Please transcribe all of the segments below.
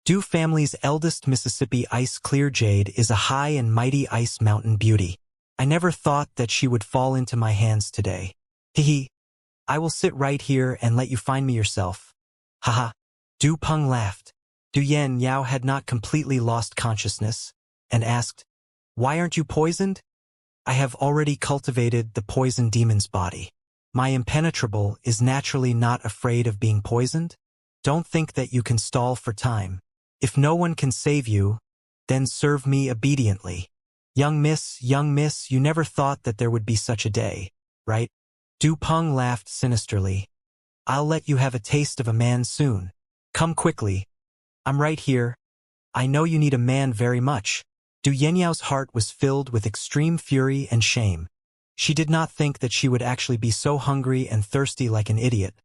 Du family's eldest Mississippi ice-clear jade is a high and mighty ice mountain beauty. I never thought that she would fall into my hands today. Hehe. I will sit right here and let you find me yourself. Haha. Du Peng laughed. Du Yanyao had not completely lost consciousness, and asked, "Why aren't you poisoned?" "I have already cultivated the poison demon's body. My impenetrable is naturally not afraid of being poisoned. Don't think that you can stall for time. If no one can save you, then serve me obediently. Young miss, you never thought that there would be such a day, right?" Du Peng laughed sinisterly. "I'll let you have a taste of a man soon. Come quickly. I'm right here. I know you need a man very much." Du Yanyao's heart was filled with extreme fury and shame. She did not think that she would actually be so hungry and thirsty like an idiot.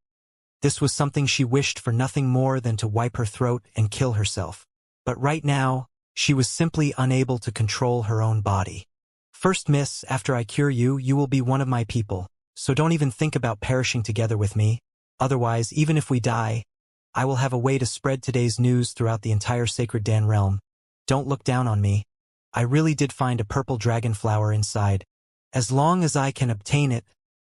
This was something she wished for nothing more than to wipe her throat and kill herself. But right now, she was simply unable to control her own body. "First miss, after I cure you, you will be one of my people, so don't even think about perishing together with me. Otherwise, even if we die, I will have a way to spread today's news throughout the entire Sacred Dan realm. Don't look down on me. I really did find a purple dragon flower inside. As long as I can obtain it,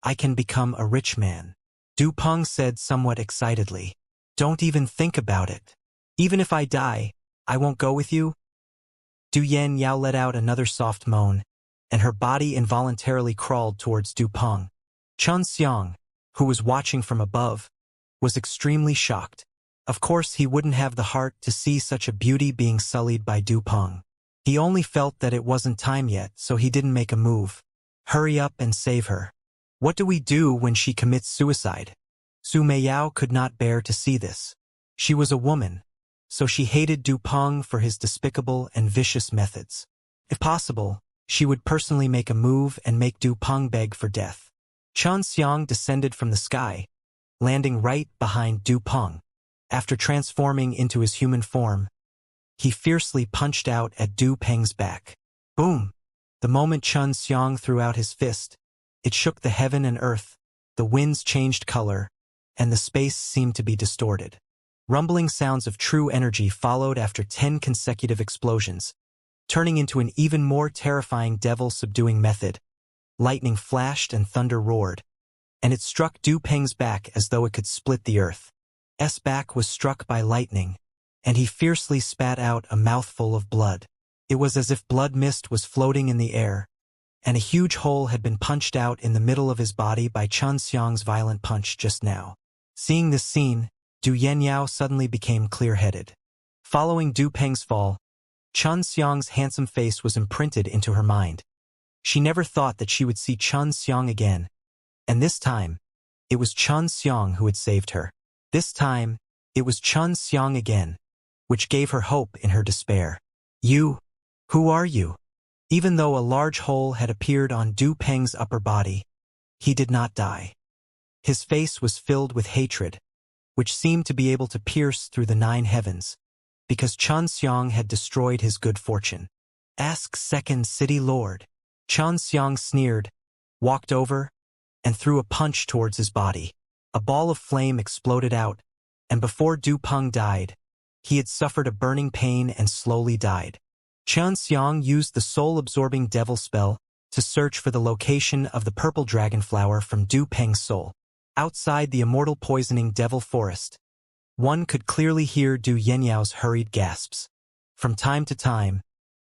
I can become a rich man." Du Peng said somewhat excitedly. "Don't even think about it. Even if I die, I won't go with you." Du Yanyao let out another soft moan, and her body involuntarily crawled towards Du Peng. Xianxia, who was watching from above, was extremely shocked. Of course he wouldn't have the heart to see such a beauty being sullied by Du Peng. He only felt that it wasn't time yet, so he didn't make a move. "Hurry up and save her. What do we do when she commits suicide?" Su Meiyao could not bear to see this. She was a woman, so she hated Du Peng for his despicable and vicious methods. If possible, she would personally make a move and make Du Peng beg for death. Xianxia descended from the sky, landing right behind Du Peng. After transforming into his human form, he fiercely punched out at Du Peng's back. Boom! The moment Xianxia threw out his fist, it shook the heaven and earth, the winds changed color, and the space seemed to be distorted. Rumbling sounds of true energy followed after 10 consecutive explosions, turning into an even more terrifying devil-subduing method. Lightning flashed and thunder roared, and it struck Du Peng's back as though it could split the earth. S back was struck by lightning, and he fiercely spat out a mouthful of blood. It was as if blood mist was floating in the air, and a huge hole had been punched out in the middle of his body by Xianxia's violent punch just now. Seeing this scene, Du Yanyao suddenly became clear-headed. Following Du Peng's fall, Xianxia's handsome face was imprinted into her mind. She never thought that she would see Xianxia again, and this time, it was Xianxia who had saved her. This time, it was Xianxia again, which gave her hope in her despair. "You? Who are you?" Even though a large hole had appeared on Du Peng's upper body, he did not die. His face was filled with hatred, which seemed to be able to pierce through the 9 heavens, because Xianxia had destroyed his good fortune. "Ask Second City Lord." Xianxia sneered, walked over, and threw a punch towards his body. A ball of flame exploded out, and before Du Peng died, he had suffered a burning pain and slowly died. Xianxia used the soul-absorbing devil spell to search for the location of the purple dragon flower from Du Peng's soul. Outside the immortal poisoning devil forest, one could clearly hear Du Yanyao's hurried gasps. From time to time,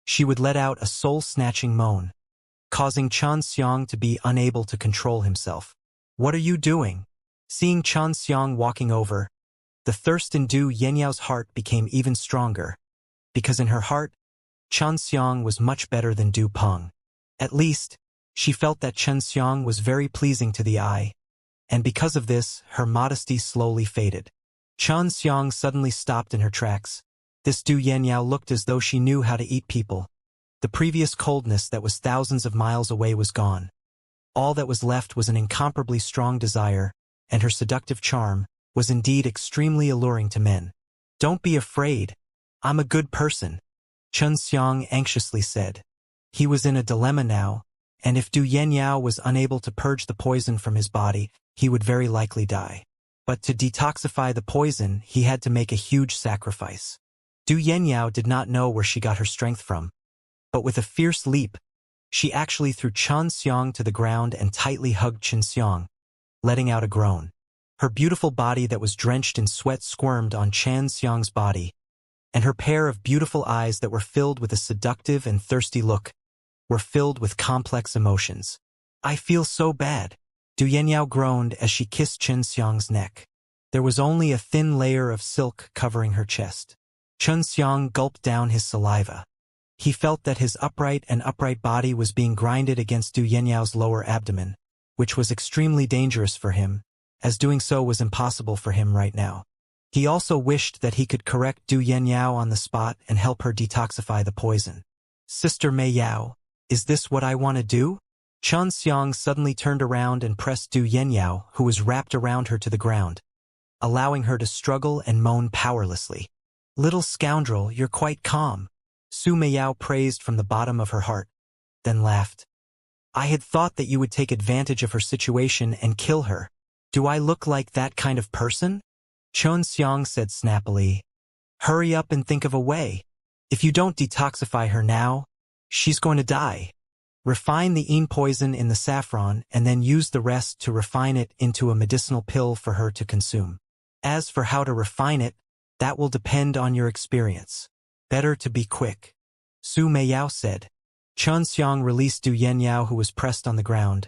she would let out a soul-snatching moan, causing Xianxia to be unable to control himself. "What are you doing?" Seeing Xianxia walking over, the thirst in Du Yanyao's heart became even stronger, because in her heart, Xianxia was much better than Du Peng. At least, she felt that Xianxia was very pleasing to the eye, and because of this, her modesty slowly faded. Xianxia suddenly stopped in her tracks. This Du Yanyao looked as though she knew how to eat people. The previous coldness that was thousands of miles away was gone. All that was left was an incomparably strong desire, and her seductive charm was indeed extremely alluring to men. "Don't be afraid. I'm a good person," Xianxia anxiously said. He was in a dilemma now, and if Du Yanyao was unable to purge the poison from his body, he would very likely die. But to detoxify the poison, he had to make a huge sacrifice. Du Yenyao did not know where she got her strength from, but with a fierce leap, she actually threw Chen Xiang to the ground and tightly hugged Chen Xiang, letting out a groan. Her beautiful body that was drenched in sweat squirmed on Chen Xiang's body, and her pair of beautiful eyes that were filled with a seductive and thirsty look were filled with complex emotions. I feel so bad, Du Yenyao groaned as she kissed Chen Xiang's neck. There was only a thin layer of silk covering her chest. Chen Xiang gulped down his saliva. He felt that his upright body was being grinded against Du Yenyao's lower abdomen, which was extremely dangerous for him, as doing so was impossible for him right now. He also wished that he could correct Du Yenyao on the spot and help her detoxify the poison. Sister Mei Yao, is this what I want to do? Chen Xiang suddenly turned around and pressed Du Yenyao, who was wrapped around her, to the ground, allowing her to struggle and moan powerlessly. Little scoundrel, you're quite calm, Su Meiyao praised from the bottom of her heart, then laughed. I had thought that you would take advantage of her situation and kill her. Do I look like that kind of person? Chen Xiang said snappily. Hurry up and think of a way. If you don't detoxify her now, she's going to die. Refine the yin poison in the saffron and then use the rest to refine it into a medicinal pill for her to consume. As for how to refine it, that will depend on your experience. Better to be quick, Su Meiyao said. Chen Xiang released Du Yenyao, who was pressed on the ground,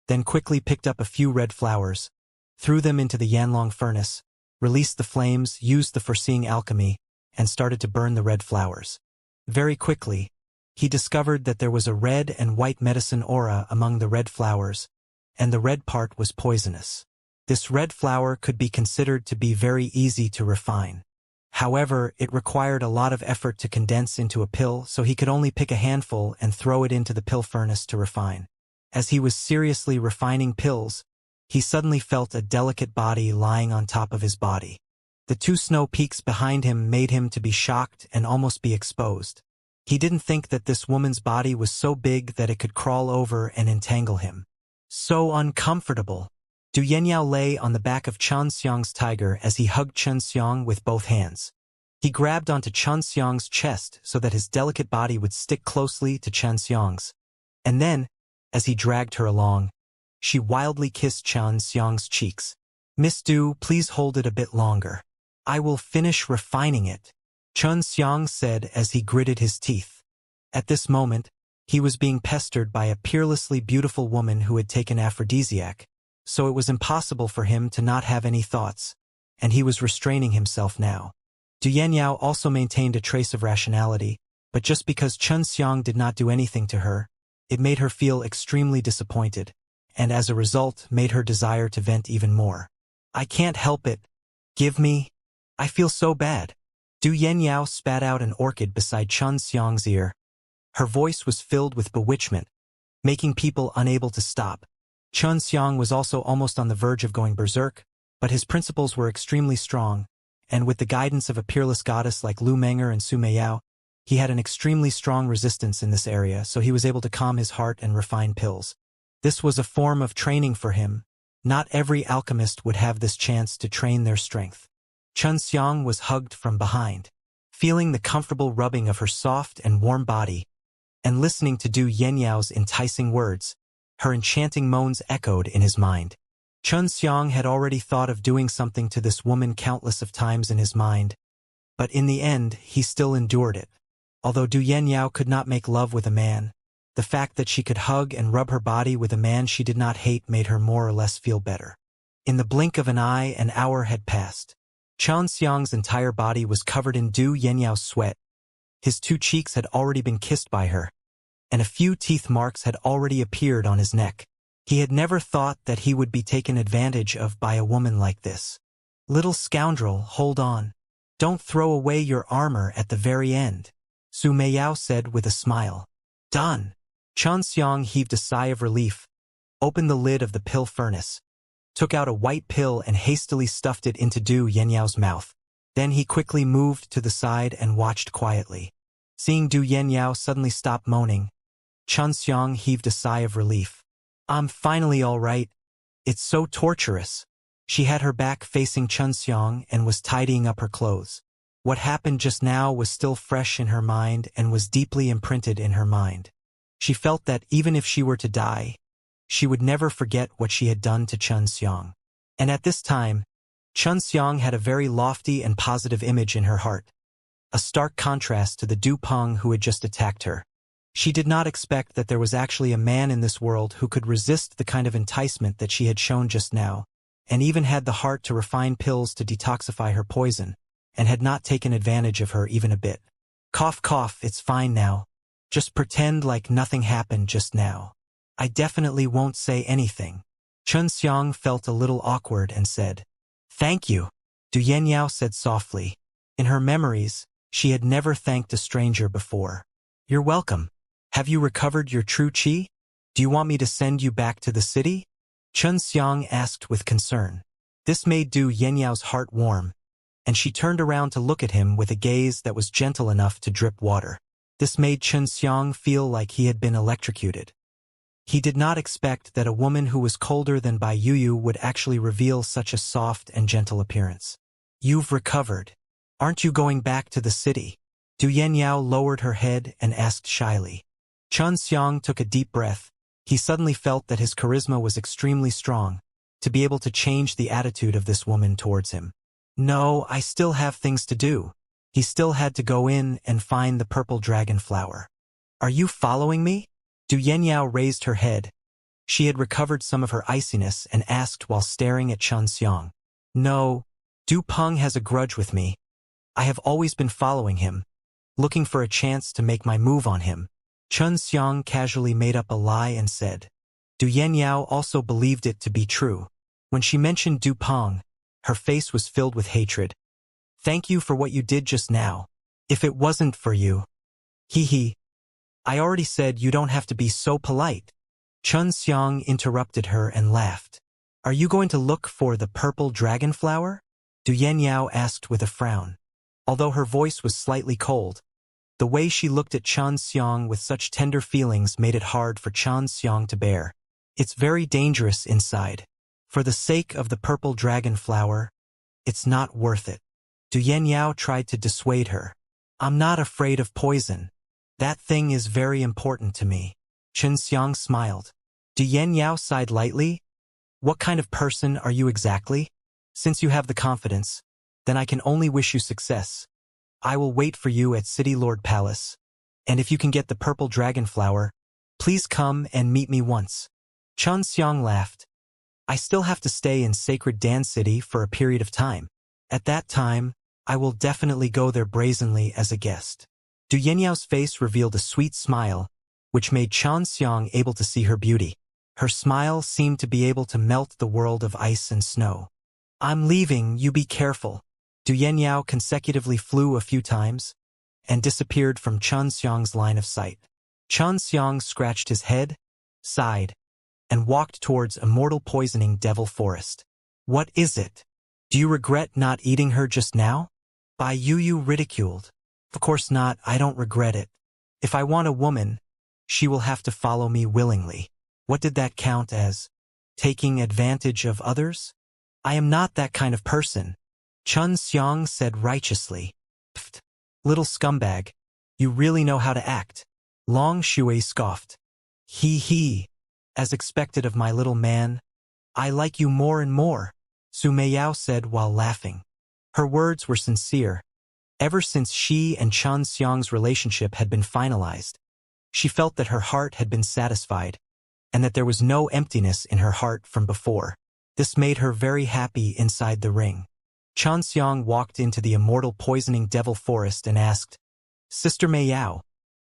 then quickly picked up a few red flowers, threw them into the Yanlong furnace, released the flames, used the foreseeing alchemy, and started to burn the red flowers. Very quickly, he discovered that there was a red and white medicine aura among the red flowers, and the red part was poisonous. This red flower could be considered to be very easy to refine. However, it required a lot of effort to condense into a pill, so he could only pick a handful and throw it into the pill furnace to refine. As he was seriously refining pills, he suddenly felt a delicate body lying on top of his body. The two snow peaks behind him made him to be shocked and almost be exposed. He didn't think that this woman's body was so big that it could crawl over and entangle him. So uncomfortable. Du Yenyao lay on the back of Chen Xiang's tiger as he hugged Chen Xiang with both hands. He grabbed onto Chen Xiang's chest so that his delicate body would stick closely to Chen Xiang's. And then, as he dragged her along, she wildly kissed Chen Xiang's cheeks. Miss Du, please hold it a bit longer. I will finish refining it, Chen Xiang said as he gritted his teeth. At this moment, he was being pestered by a peerlessly beautiful woman who had taken aphrodisiac, so it was impossible for him to not have any thoughts, and he was restraining himself now. Du Yenyao also maintained a trace of rationality, but just because Chen Xiang did not do anything to her, it made her feel extremely disappointed, and as a result made her desire to vent even more. I can't help it. Give me. I feel so bad. Du Yenyao spat out an orchid beside Chen Xiang's ear. Her voice was filled with bewitchment, making people unable to stop. Chen Xiang was also almost on the verge of going berserk, but his principles were extremely strong, and with the guidance of a peerless goddess like Lu Menger and Su Meiyao, he had an extremely strong resistance in this area, so he was able to calm his heart and refine pills. This was a form of training for him. Not every alchemist would have this chance to train their strength. Chen Xiang was hugged from behind, feeling the comfortable rubbing of her soft and warm body, and listening to Du Yenyao's enticing words. Her enchanting moans echoed in his mind. Chen Xiang had already thought of doing something to this woman countless of times in his mind, but in the end he still endured it. Although Du Yenyao could not make love with a man, the fact that she could hug and rub her body with a man she did not hate made her more or less feel better. In the blink of an eye, an hour had passed. Chen Xiang's entire body was covered in Du Yenyao's sweat. His 2 cheeks had already been kissed by her, and a few teeth marks had already appeared on his neck. He had never thought that he would be taken advantage of by a woman like this. Little scoundrel, hold on. Don't throw away your armor at the very end, Su Meiyao said with a smile. Done. Chen Xiang heaved a sigh of relief, opened the lid of the pill furnace, took out a white pill and hastily stuffed it into Du Yenyao's mouth. Then he quickly moved to the side and watched quietly. Seeing Du Yenyao suddenly stop moaning, Chen Xiang heaved a sigh of relief. I'm finally all right. It's so torturous. She had her back facing Chen Xiang and was tidying up her clothes. What happened just now was still fresh in her mind and was deeply imprinted in her mind. She felt that even if she were to die, she would never forget what she had done to Xianxia. And at this time, Xianxia had a very lofty and positive image in her heart, a stark contrast to the Du Peng who had just attacked her. She did not expect that there was actually a man in this world who could resist the kind of enticement that she had shown just now, and even had the heart to refine pills to detoxify her poison, and had not taken advantage of her even a bit. Cough cough, it's fine now. Just pretend like nothing happened just now. I definitely won't say anything. Xianxia felt a little awkward and said, Thank you, Du Yenyao said softly. In her memories, she had never thanked a stranger before. You're welcome. Have you recovered your true qi? Do you want me to send you back to the city? Xianxia asked with concern. This made Du Yenyao's heart warm, and she turned around to look at him with a gaze that was gentle enough to drip water. This made Xianxia feel like he had been electrocuted. He did not expect that a woman who was colder than Bai Yuyu would actually reveal such a soft and gentle appearance. You've recovered. Aren't you going back to the city? Du Yenyao lowered her head and asked shyly. Xianxia took a deep breath. He suddenly felt that his charisma was extremely strong, to be able to change the attitude of this woman towards him. No, I still have things to do. He still had to go in and find the purple dragon flower. Are you following me? Du Yenyao raised her head. She had recovered some of her iciness and asked while staring at Xianxia. No, Du Peng has a grudge with me. I have always been following him, looking for a chance to make my move on him. Xianxia casually made up a lie and said. Du Yenyao also believed it to be true. When she mentioned Du Peng, her face was filled with hatred. Thank you for what you did just now. If it wasn't for you. Hee. I already said you don't have to be so polite. Xianxia interrupted her and laughed. Are you going to look for the purple dragon flower? Du Yenyao asked with a frown. Although her voice was slightly cold, the way she looked at Xianxia with such tender feelings made it hard for Xianxia to bear. It's very dangerous inside. For the sake of the purple dragon flower, it's not worth it. Du Yenyao tried to dissuade her. I'm not afraid of poison. That thing is very important to me. Xianxia smiled. Du Yenyao sighed lightly. What kind of person are you exactly? Since you have the confidence, then I can only wish you success. I will wait for you at City Lord Palace. And if you can get the purple dragon flower, please come and meet me once. Xianxia laughed. I still have to stay in Sacred Dan City for a period of time. At that time, I will definitely go there brazenly as a guest. Du Yenyao's face revealed a sweet smile, which made Xianxia able to see her beauty. Her smile seemed to be able to melt the world of ice and snow. I'm leaving, you be careful. Du Yenyao consecutively flew a few times and disappeared from Xianxia's line of sight. Xianxia scratched his head, sighed, and walked towards Immortal Poisoning Devil Forest. What is it? Do you regret not eating her just now? Bai Yuyu ridiculed. Of course not, I don't regret it. If I want a woman, she will have to follow me willingly. What did that count as? Taking advantage of others? I am not that kind of person. Xianxia said righteously. Pfft, little scumbag. You really know how to act. Long Shui scoffed. He. As expected of my little man, I like you more and more, Su Meiyao said while laughing. Her words were sincere. Ever since she and Xianxia's relationship had been finalized, she felt that her heart had been satisfied, and that there was no emptiness in her heart from before. This made her very happy inside the ring. Xianxia walked into the Immortal Poisoning Devil Forest and asked, Sister Meiyao,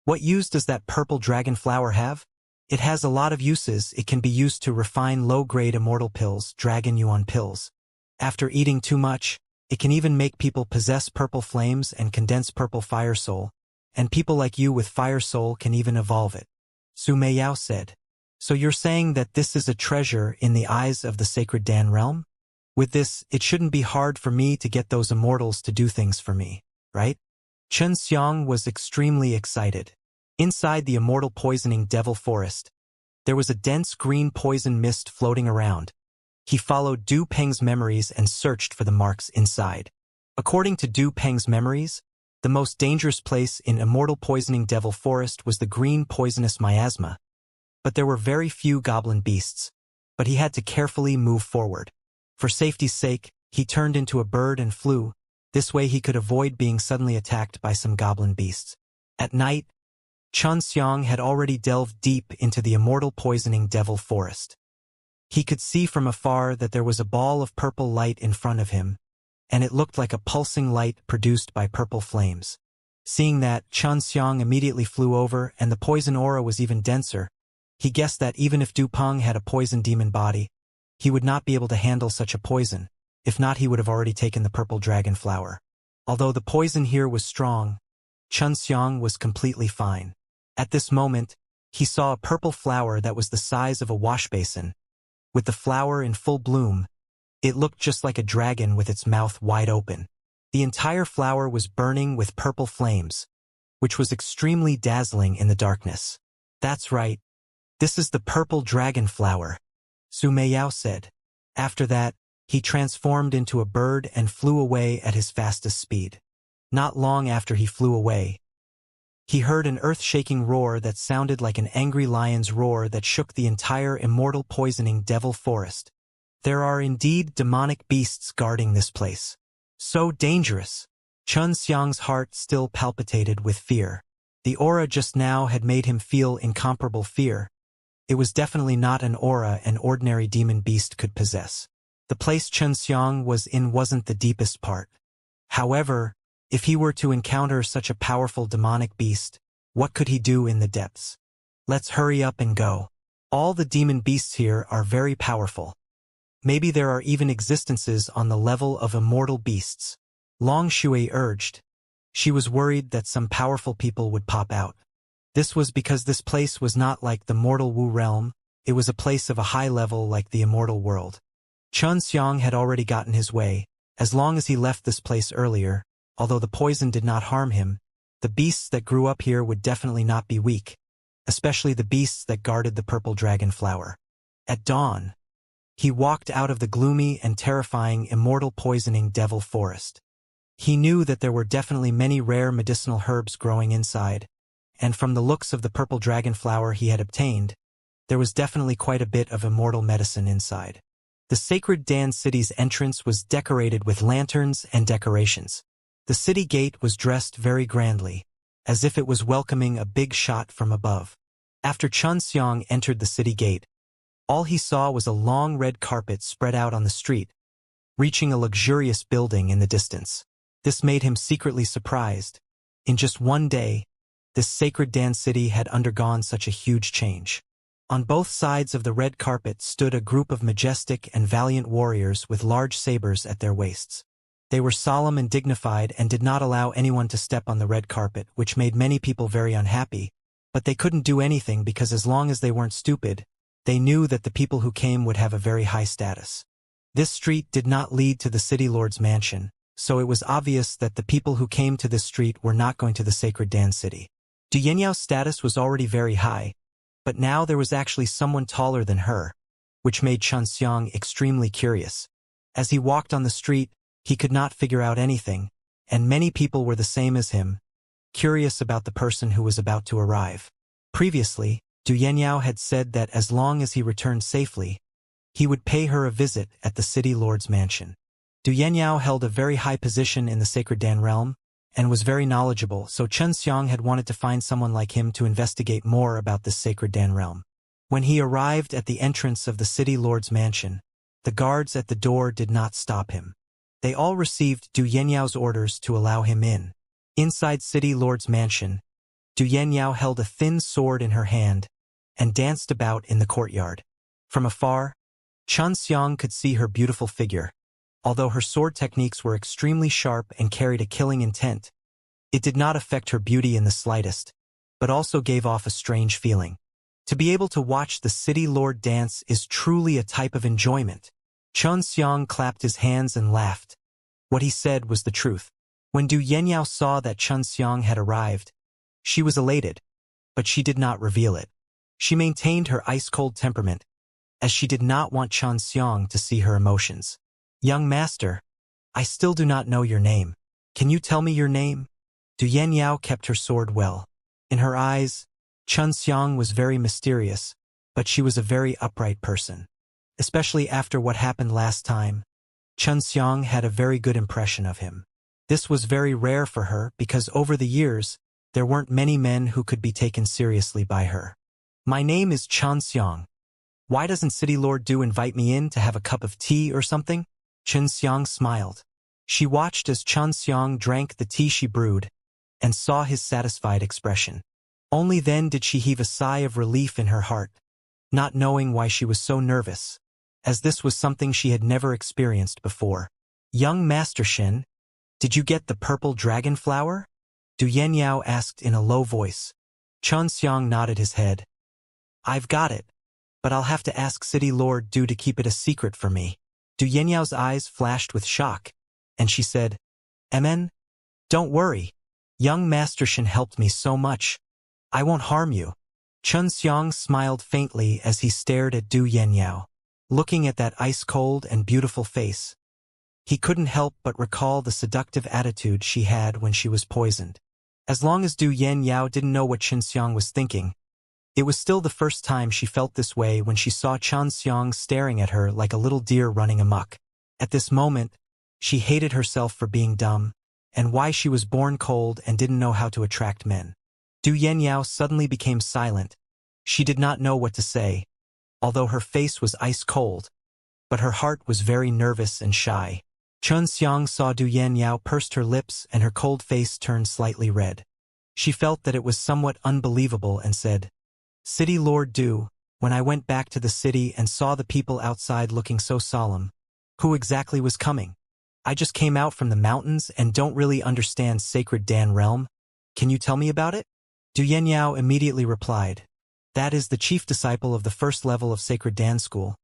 what use does that purple dragon flower have? It has a lot of uses. It can be used to refine low-grade immortal pills, Dragon Yuan pills. After eating too much, it can even make people possess purple flames and condense purple fire soul, and people like you with fire soul can even evolve it. Su Meiyao said. So you're saying that this is a treasure in the eyes of the Sacred Dan realm? With this, it shouldn't be hard for me to get those immortals to do things for me, right? Xianxia was extremely excited. Inside the Immortal Poisoning Devil Forest, there was a dense green poison mist floating around. He followed Du Peng's memories and searched for the marks inside. According to Du Peng's memories, the most dangerous place in Immortal Poisoning Devil Forest was the green poisonous miasma, but there were very few goblin beasts, but he had to carefully move forward. For safety's sake, he turned into a bird and flew. This way he could avoid being suddenly attacked by some goblin beasts. At night, Xianxia had already delved deep into the Immortal Poisoning Devil Forest. He could see from afar that there was a ball of purple light in front of him, and it looked like a pulsing light produced by purple flames. Seeing that, Xianxia immediately flew over, and the poison aura was even denser. He guessed that even if Du Peng had a poison demon body, he would not be able to handle such a poison. If not, he would have already taken the purple dragon flower. Although the poison here was strong, Xianxia was completely fine. At this moment, he saw a purple flower that was the size of a wash basin. With the flower in full bloom, it looked just like a dragon with its mouth wide open. The entire flower was burning with purple flames, which was extremely dazzling in the darkness. "That's right. This is the purple dragon flower," Su Meiyao said. After that, he transformed into a bird and flew away at his fastest speed. Not long after he flew away, he heard an earth-shaking roar that sounded like an angry lion's roar that shook the entire Immortal Poisoning Devil Forest. There are indeed demonic beasts guarding this place. So dangerous. Xiang's heart still palpitated with fear. The aura just now had made him feel incomparable fear. It was definitely not an aura an ordinary demon beast could possess. The place Xiang was in wasn't the deepest part. However, if he were to encounter such a powerful demonic beast, what could he do in the depths? Let's hurry up and go. All the demon beasts here are very powerful. Maybe there are even existences on the level of immortal beasts. Long Shui urged. She was worried that some powerful people would pop out. This was because this place was not like the mortal Wu realm, it was a place of a high level like the immortal world. Xiang had already gotten his way, as long as he left this place earlier. Although the poison did not harm him, the beasts that grew up here would definitely not be weak, especially the beasts that guarded the purple dragon flower. At dawn, he walked out of the gloomy and terrifying Immortal Poisoning Devil Forest. He knew that there were definitely many rare medicinal herbs growing inside, and from the looks of the purple dragon flower he had obtained, there was definitely quite a bit of immortal medicine inside. The sacred Dan city's entrance was decorated with lanterns and decorations. The city gate was dressed very grandly, as if it was welcoming a big shot from above. After Xiang entered the city gate, all he saw was a long red carpet spread out on the street, reaching a luxurious building in the distance. This made him secretly surprised. In just one day, this sacred Dan city had undergone such a huge change. On both sides of the red carpet stood a group of majestic and valiant warriors with large sabers at their waists. They were solemn and dignified and did not allow anyone to step on the red carpet, which made many people very unhappy, but they couldn't do anything because as long as they weren't stupid, they knew that the people who came would have a very high status. This street did not lead to the city lord's mansion, so it was obvious that the people who came to this street were not going to the sacred Dan city. Du Yanyao's status was already very high, but now there was actually someone taller than her, which made Xianxia extremely curious. As he walked on the street, he could not figure out anything, and many people were the same as him, curious about the person who was about to arrive. Previously, Du Yanyao had said that as long as he returned safely, he would pay her a visit at the city lord's mansion. Du Yanyao held a very high position in the Sacred Dan realm, and was very knowledgeable, so Xiang had wanted to find someone like him to investigate more about this Sacred Dan realm. When he arrived at the entrance of the city lord's mansion, the guards at the door did not stop him. They all received Du Yanyao's orders to allow him in. Inside City Lord's mansion, Du Yanyao held a thin sword in her hand and danced about in the courtyard. From afar, Xiang could see her beautiful figure. Although her sword techniques were extremely sharp and carried a killing intent, it did not affect her beauty in the slightest, but also gave off a strange feeling. To be able to watch the City Lord dance is truly a type of enjoyment. Xiang clapped his hands and laughed. What he said was the truth. When Du Yanyao saw that Xiang had arrived, she was elated, but she did not reveal it. She maintained her ice-cold temperament, as she did not want Xiang to see her emotions. "Young master, I still do not know your name. Can you tell me your name? Du Yanniao kept her sword well. In her eyes, Xianxia was very mysterious, but she was a very upright person. Especially after what happened last time, Xianxia had a very good impression of him. This was very rare for her because over the years, there weren't many men who could be taken seriously by her. My name is Xianxia. Why doesn't City Lord Du invite me in to have a cup of tea or something? Xianxia smiled. She watched as Xianxia drank the tea she brewed and saw his satisfied expression. Only then did she heave a sigh of relief in her heart, not knowing why she was so nervous, as this was something she had never experienced before. Young Master Shin, did you get the purple dragon flower? Du Yanniao asked in a low voice. Xianxia nodded his head. I've got it, but I'll have to ask City Lord Du to keep it a secret for me. Du Yanniao's eyes flashed with shock, and she said, Amen? Don't worry. Young Master Shin helped me so much. I won't harm you. Xianxia smiled faintly as he stared at Du Yanniao. Looking at that ice-cold and beautiful face, he couldn't help but recall the seductive attitude she had when she was poisoned. As long as Du Yanniao didn't know what Xianxia was thinking, it was still the first time she felt this way when she saw Xianxia staring at her like a little deer running amok. At this moment, she hated herself for being dumb, and why she was born cold and didn't know how to attract men. Du Yanniao suddenly became silent. She did not know what to say, although her face was ice-cold, but her heart was very nervous and shy. Xianxia saw Du Yanniao pursed her lips and her cold face turned slightly red. She felt that it was somewhat unbelievable and said, City Lord Du, when I went back to the city and saw the people outside looking so solemn, who exactly was coming? I just came out from the mountains and don't really understand Sacred Dan Realm. Can you tell me about it? Du Yanniao immediately replied, That is the chief disciple of the first level of Sacred Dan School.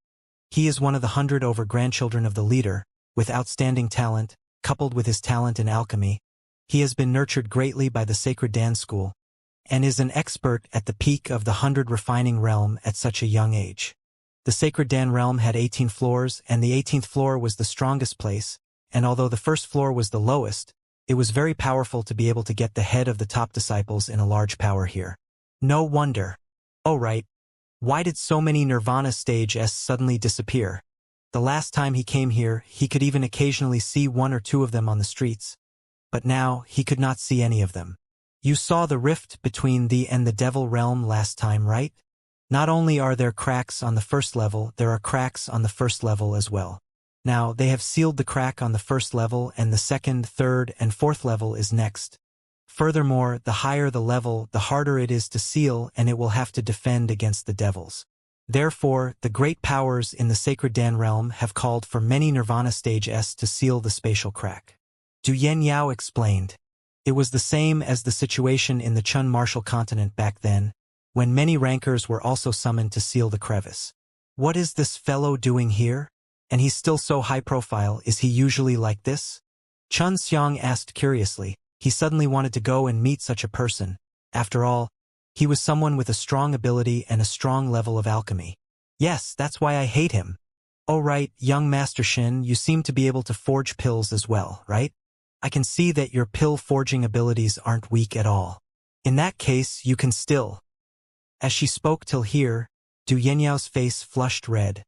He is one of the 100 over grandchildren of the leader, with outstanding talent, coupled with his talent in alchemy. He has been nurtured greatly by the Sacred Dan School, and is an expert at the peak of the 100 refining realm at such a young age. The Sacred Dan Realm had 18 floors, and the 18th floor was the strongest place, and although the first floor was the lowest, it was very powerful to be able to get the head of the top disciples in a large power here. No wonder. Oh right. Why did so many Nirvana stage S suddenly disappear? The last time he came here, he could even occasionally see one or two of them on the streets. But now, he could not see any of them. You saw the rift between thee and the Devil Realm last time, right? Not only are there cracks on the first level, there are cracks on the first level as well. Now, they have sealed the crack on the first level and the second, third, and fourth level is next. Furthermore, the higher the level, the harder it is to seal and it will have to defend against the devils. Therefore, the great powers in the Sacred Dan Realm have called for many Nirvana Stage S to seal the spatial crack. Du Yanniao explained. It was the same as the situation in the Chun Martial Continent back then, when many rankers were also summoned to seal the crevice. What is this fellow doing here? And he's still so high profile, is he usually like this? Xianxia asked curiously. He suddenly wanted to go and meet such a person. After all, he was someone with a strong ability and a strong level of alchemy. Yes, that's why I hate him. Oh right, young Master Shin, you seem to be able to forge pills as well, right? I can see that your pill forging abilities aren't weak at all. In that case, you can still. As she spoke till here, Du Yanniao's face flushed red,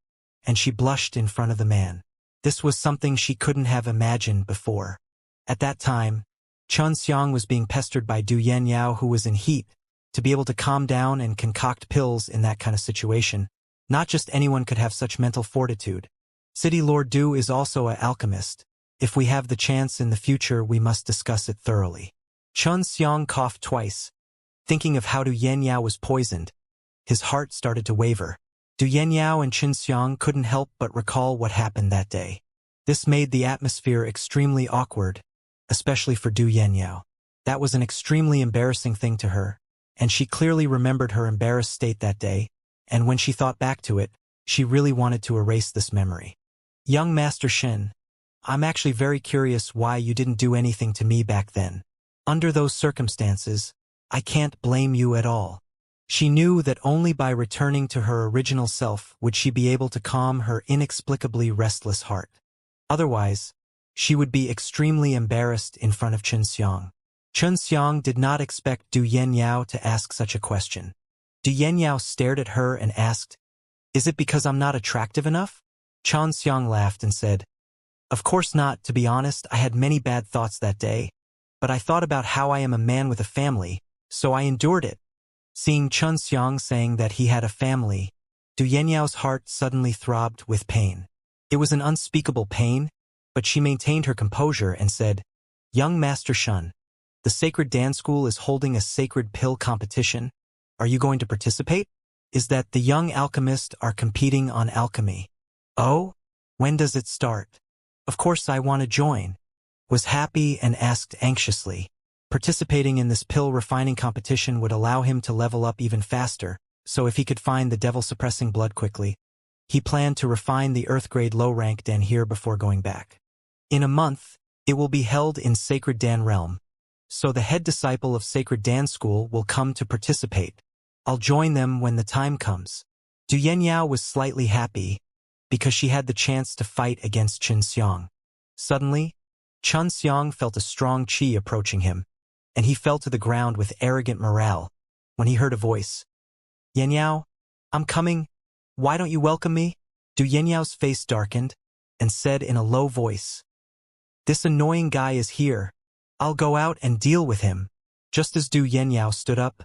and she blushed in front of the man. This was something she couldn't have imagined before. At that time, Xianxia was being pestered by Du Yanniao, who was in heat. To be able to calm down and concoct pills in that kind of situation, not just anyone could have such mental fortitude. City Lord Du is also an alchemist. If we have the chance in the future, we must discuss it thoroughly. Xianxia coughed twice. Thinking of how Du Yanniao was poisoned, his heart started to waver. Du Yanniao and Xianxia couldn't help but recall what happened that day. This made the atmosphere extremely awkward, especially for Du Yanniao. That was an extremely embarrassing thing to her, and she clearly remembered her embarrassed state that day, and when she thought back to it, she really wanted to erase this memory. Young Master Shin, I'm actually very curious why you didn't do anything to me back then. Under those circumstances, I can't blame you at all. She knew that only by returning to her original self would she be able to calm her inexplicably restless heart. Otherwise, she would be extremely embarrassed in front of Xianxia. Xianxia did not expect Du Yenyao to ask such a question. Du Yenyao stared at her and asked, "Is it because I'm not attractive enough?" Xianxia laughed and said, "Of course not. To be honest, I had many bad thoughts that day, but I thought about how I am a man with a family, so I endured it." Seeing Xianxia saying that he had a family, Du Yenyao's heart suddenly throbbed with pain. It was an unspeakable pain, but she maintained her composure and said, "Young Master Shun, the Sacred Dance School is holding a sacred pill competition. Are you going to participate? Is that the young alchemists are competing on alchemy?" "Oh? When does it start?" "Of course I want to join." Was happy and asked anxiously. Participating in this pill refining competition would allow him to level up even faster, so if he could find the devil-suppressing blood quickly, he planned to refine the Earth-grade low-rank Dan here before going back. In a month, it will be held in Sacred Dan Realm, so the head disciple of Sacred Dan School will come to participate. I'll join them when the time comes. Du Yenyao was slightly happy, because she had the chance to fight against Xianxia. Suddenly, Xianxia felt a strong qi approaching him, and he fell to the ground with arrogant morale, when he heard a voice. "Yenyao, I'm coming. Why don't you welcome me?" Du Yenyao's face darkened, and said in a low voice, "This annoying guy is here. I'll go out and deal with him." Just as Du Yenyao stood up,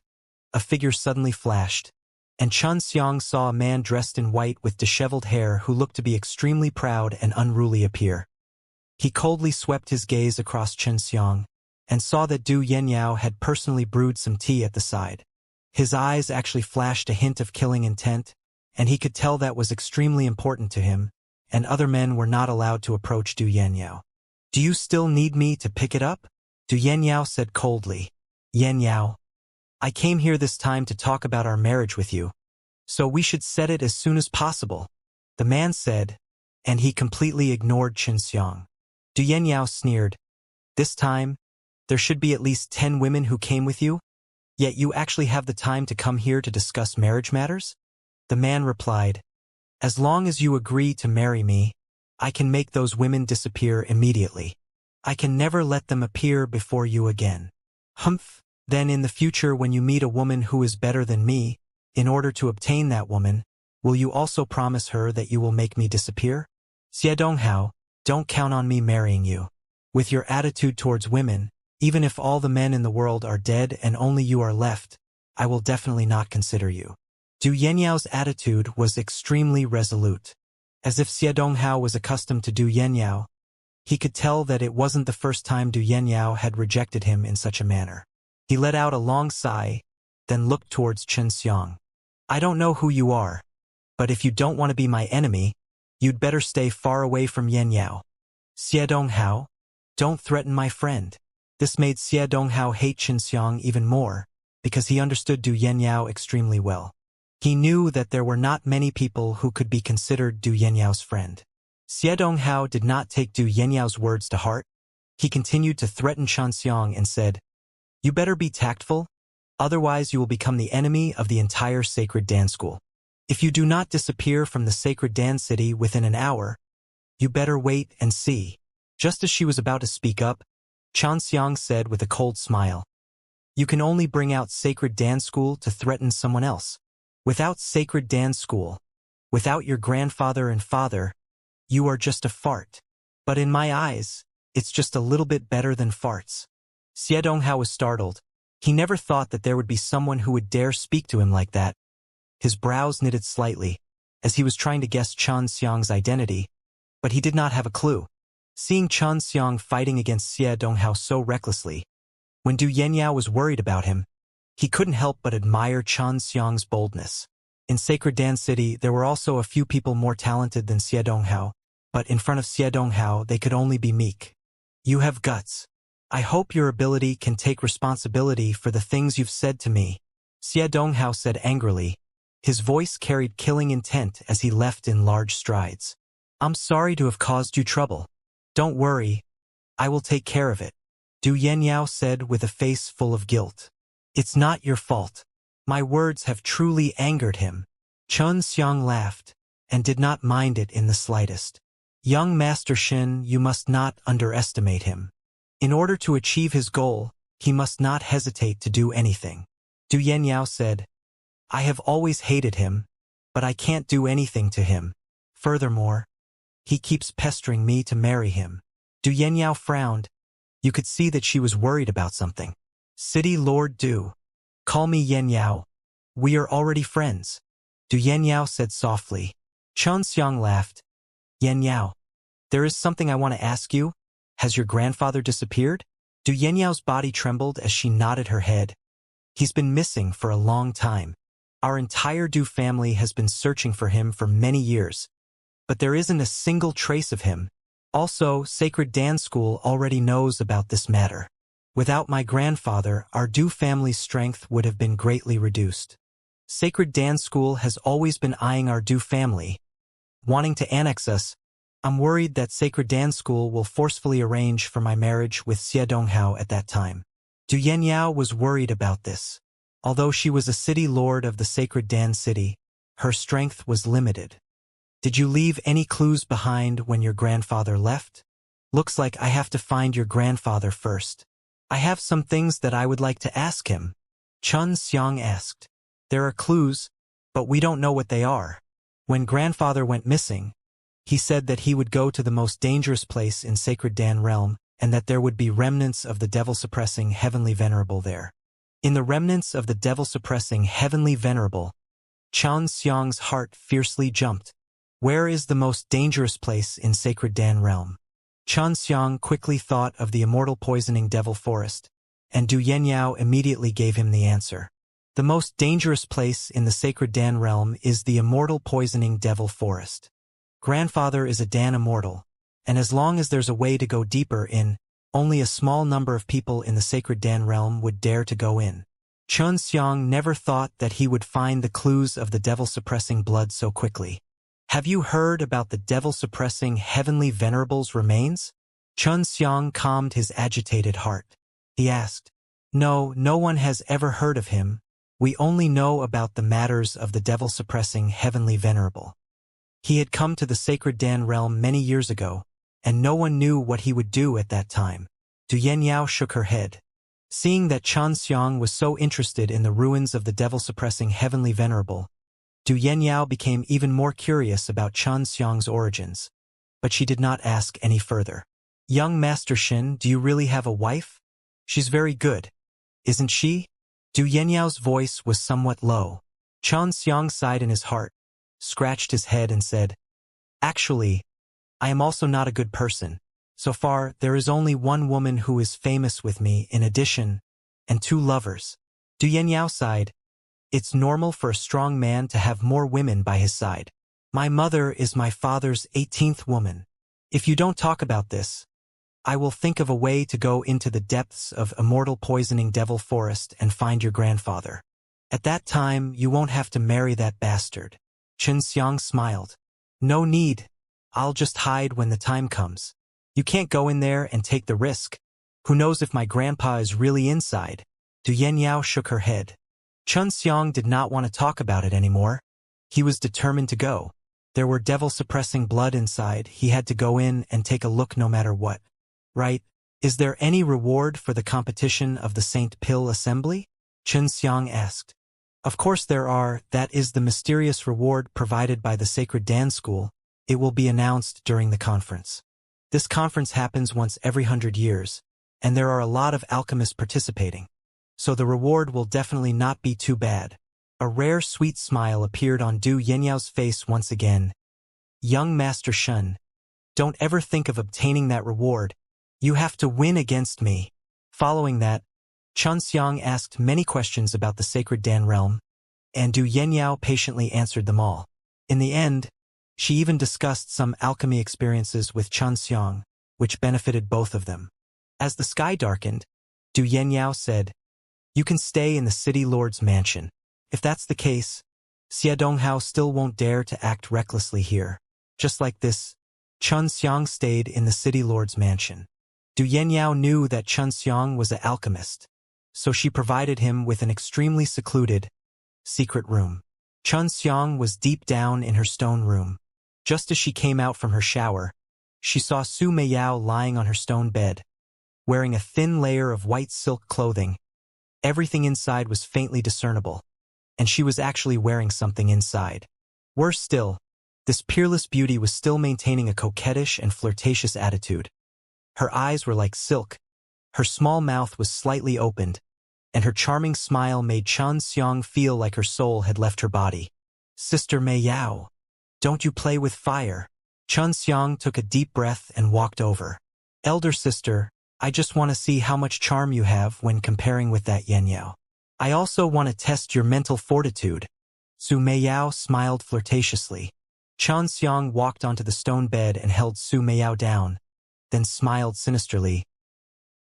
a figure suddenly flashed, and Xianxia saw a man dressed in white with disheveled hair who looked to be extremely proud and unruly appear. He coldly swept his gaze across Xianxia, and saw that Du Yenyao had personally brewed some tea at the side. His eyes actually flashed a hint of killing intent, and he could tell that was extremely important to him, and other men were not allowed to approach Du Yenyao. "Do you still need me to pick it up?" Du Yenyao said coldly. "Yenyao, I came here this time to talk about our marriage with you, so we should set it as soon as possible," the man said, and he completely ignored Xianxia. Du Yenyao sneered, "This time, there should be at least 10 women who came with you, yet you actually have the time to come here to discuss marriage matters?" The man replied, "As long as you agree to marry me, I can make those women disappear immediately. I can never let them appear before you again." "Humph, then in the future when you meet a woman who is better than me, in order to obtain that woman, will you also promise her that you will make me disappear?" "Xiedonghao, don't count on me marrying you. With your attitude towards women, even if all the men in the world are dead and only you are left, I will definitely not consider you." Du Yenyao's attitude was extremely resolute. As if Xiedonghao was accustomed to Du Yenyao, he could tell that it wasn't the first time Du Yenyao had rejected him in such a manner. He let out a long sigh, then looked towards Xianxia. "I don't know who you are, but if you don't want to be my enemy, you'd better stay far away from Yenyao." "Xiedonghao, don't threaten my friend." This made Xiedonghao hate Xianxia even more, because he understood Du Yenyao extremely well. He knew that there were not many people who could be considered Du Yenyao's friend. Xiedonghao did not take Du Yenyao's words to heart. He continued to threaten Xianxia and said, "You better be tactful, otherwise you will become the enemy of the entire Sacred Dan School. If you do not disappear from the Sacred Dan City within an hour, you better wait and see." Just as she was about to speak up, Xianxia said with a cold smile, "You can only bring out Sacred Dan School to threaten someone else. Without Sacred Dan School, without your grandfather and father, you are just a fart. But in my eyes, it's just a little bit better than farts." Xiedonghao was startled. He never thought that there would be someone who would dare speak to him like that. His brows knitted slightly, as he was trying to guess Xiang's identity, but he did not have a clue. Seeing Xiang fighting against Xiedonghao so recklessly, when Du Yenyao was worried about him, he couldn't help but admire Xiang's boldness. In Sacred Dan City, there were also a few people more talented than Xiedonghao, but in front of Xiedonghao they could only be meek. "You have guts. I hope your ability can take responsibility for the things you've said to me," Xiedonghao said angrily. His voice carried killing intent as he left in large strides. "I'm sorry to have caused you trouble. Don't worry, I will take care of it," Du Yenyao said with a face full of guilt. "It's not your fault. My words have truly angered him." Xiang laughed, and did not mind it in the slightest. Young Master Shin, you must not underestimate him. In order to achieve his goal, he must not hesitate to do anything. Du Yenyao said, I have always hated him, but I can't do anything to him. Furthermore, he keeps pestering me to marry him. Du Yenyao frowned. You could see that she was worried about something. City Lord Du. Call me Yenyao. We are already friends. Du Yenyao said softly. Xianxia laughed. Yenyao, there is something I want to ask you. Has your grandfather disappeared? Du Yenyao's body trembled as she nodded her head. He's been missing for a long time. Our entire Du family has been searching for him for many years. But there isn't a single trace of him. Also, Sacred Dan School already knows about this matter. Without my grandfather, our Du family's strength would have been greatly reduced. Sacred Dan School has always been eyeing our Du family, wanting to annex us. I'm worried that Sacred Dan School will forcefully arrange for my marriage with Xie Donghao at that time. Du Yenyao was worried about this. Although she was a city lord of the Sacred Dan City, her strength was limited. Did you leave any clues behind when your grandfather left? Looks like I have to find your grandfather first. I have some things that I would like to ask him. Chun Xiang asked. There are clues, but we don't know what they are. When grandfather went missing, he said that he would go to the most dangerous place in Sacred Dan Realm, and that there would be remnants of the devil-suppressing Heavenly Venerable there. In the remnants of the devil-suppressing Heavenly Venerable, Chun Xiang's heart fiercely jumped. Where is the most dangerous place in Sacred Dan Realm? Chun Xiang quickly thought of the Immortal Poisoning Devil Forest, and Du Yenyao immediately gave him the answer. The most dangerous place in the Sacred Dan Realm is the Immortal Poisoning Devil Forest. Grandfather is a Dan Immortal, and as long as there's a way to go deeper in, only a small number of people in the Sacred Dan Realm would dare to go in. Chun Xiang never thought that he would find the clues of the devil-suppressing blood so quickly. Have you heard about the devil-suppressing Heavenly Venerable's remains? Chun Xiang calmed his agitated heart. He asked, No, no one has ever heard of him. We only know about the matters of the devil-suppressing Heavenly Venerable. He had come to the Sacred Dan Realm many years ago, and no one knew what he would do at that time. Du Yenyao shook her head. Seeing that Chun Xiang was so interested in the ruins of the devil-suppressing Heavenly Venerable, Du Yenyao became even more curious about Chun Xiang's origins. But she did not ask any further. Young Master Shin, do you really have a wife? She's very good, isn't she? Du Yenyao's voice was somewhat low. Chun Xiang sighed in his heart, scratched his head and said, Actually, I am also not a good person. So far, there is only one woman who is famous with me in addition, and 2 lovers. Du Yenyao sighed. It's normal for a strong man to have more women by his side. My mother is my father's 18th woman. If you don't talk about this, I will think of a way to go into the depths of Immortal Poisoning Devil Forest and find your grandfather. At that time, you won't have to marry that bastard. Chun Xiang smiled. No need. I'll just hide when the time comes. You can't go in there and take the risk. Who knows if my grandpa is really inside? Du Yenyao shook her head. Chun Xiang did not want to talk about it anymore. He was determined to go. There were devil-suppressing blood inside. He had to go in and take a look no matter what. Right? Is there any reward for the competition of the Saint Pill Assembly? Chun Xiang asked. Of course there are. That is the mysterious reward provided by the Sacred Dan School. It will be announced during the conference. This conference happens once every 100 years, and there are a lot of alchemists participating. So the reward will definitely not be too bad. A rare sweet smile appeared on Du Yenyao's face once again. Young Master Shun, don't ever think of obtaining that reward. You have to win against me. Following that, Chun Xiang asked many questions about the Sacred Dan Realm, and Du Yenyao patiently answered them all. In the end, she even discussed some alchemy experiences with Chun Xiang, which benefited both of them. As the sky darkened, Du Yenyao said, You can stay in the City Lord's mansion. If that's the case, Xie Donghao still won't dare to act recklessly here. Just like this, Chun Xiang stayed in the City Lord's mansion. Du Yenyao knew that Chun Xiang was an alchemist, so she provided him with an extremely secluded, secret room. Chun Xiang was deep down in her stone room. Just as she came out from her shower, she saw Su Meiyao lying on her stone bed, wearing a thin layer of white silk clothing. Everything inside was faintly discernible, and she was actually wearing something inside. Worse still, this peerless beauty was still maintaining a coquettish and flirtatious attitude. Her eyes were like silk, her small mouth was slightly opened, and her charming smile made Xianxia feel like her soul had left her body. "Sister Meiyao, don't you play with fire?" Xianxia took a deep breath and walked over. "Elder sister, I just want to see how much charm you have when comparing with that Yanyao. I also want to test your mental fortitude." Su Meiyao smiled flirtatiously. Xianxia walked onto the stone bed and held Su Meiyao down, then smiled sinisterly.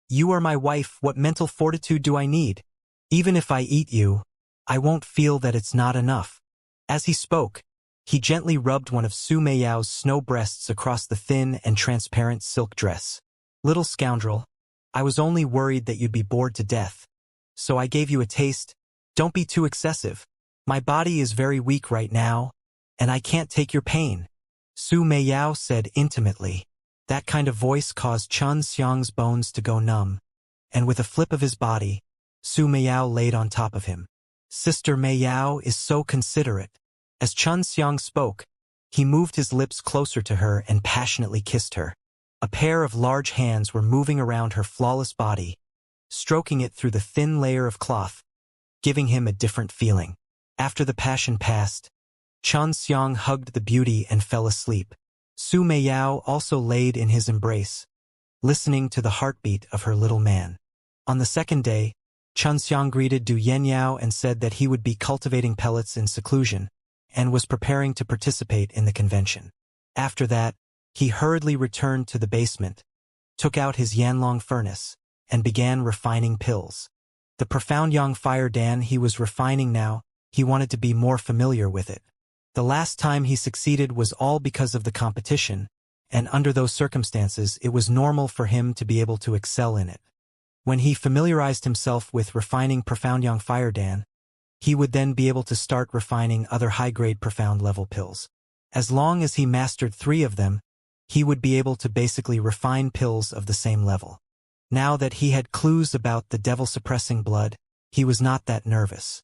"You are my wife, what mental fortitude do I need? Even if I eat you, I won't feel that it's not enough." As he spoke, he gently rubbed one of Su Meiyao's snow breasts across the thin and transparent silk dress. "Little scoundrel, I was only worried that you'd be bored to death. So I gave you a taste. Don't be too excessive. My body is very weak right now, and I can't take your pain," Su Meiyao said intimately. That kind of voice caused Xianxia's bones to go numb, and with a flip of his body, Su Meiyao laid on top of him. "Sister Meiyao is so considerate." As Xianxia spoke, he moved his lips closer to her and passionately kissed her. A pair of large hands were moving around her flawless body, stroking it through the thin layer of cloth, giving him a different feeling. After the passion passed, Xianxia hugged the beauty and fell asleep. Su Meiyao also laid in his embrace, listening to the heartbeat of her little man. On the second day, Xianxia greeted Du Yenyao and said that he would be cultivating pellets in seclusion, and was preparing to participate in the convention. After that, he hurriedly returned to the basement, took out his Yanlong furnace, and began refining pills. The profound Yang Fire Dan he was refining now, he wanted to be more familiar with it. The last time he succeeded was all because of the competition, and under those circumstances it was normal for him to be able to excel in it. When he familiarized himself with refining profound Yang Fire Dan, he would then be able to start refining other high-grade profound level pills. As long as he mastered 3 of them, he would be able to basically refine pills of the same level. Now that he had clues about the devil-suppressing blood, he was not that nervous.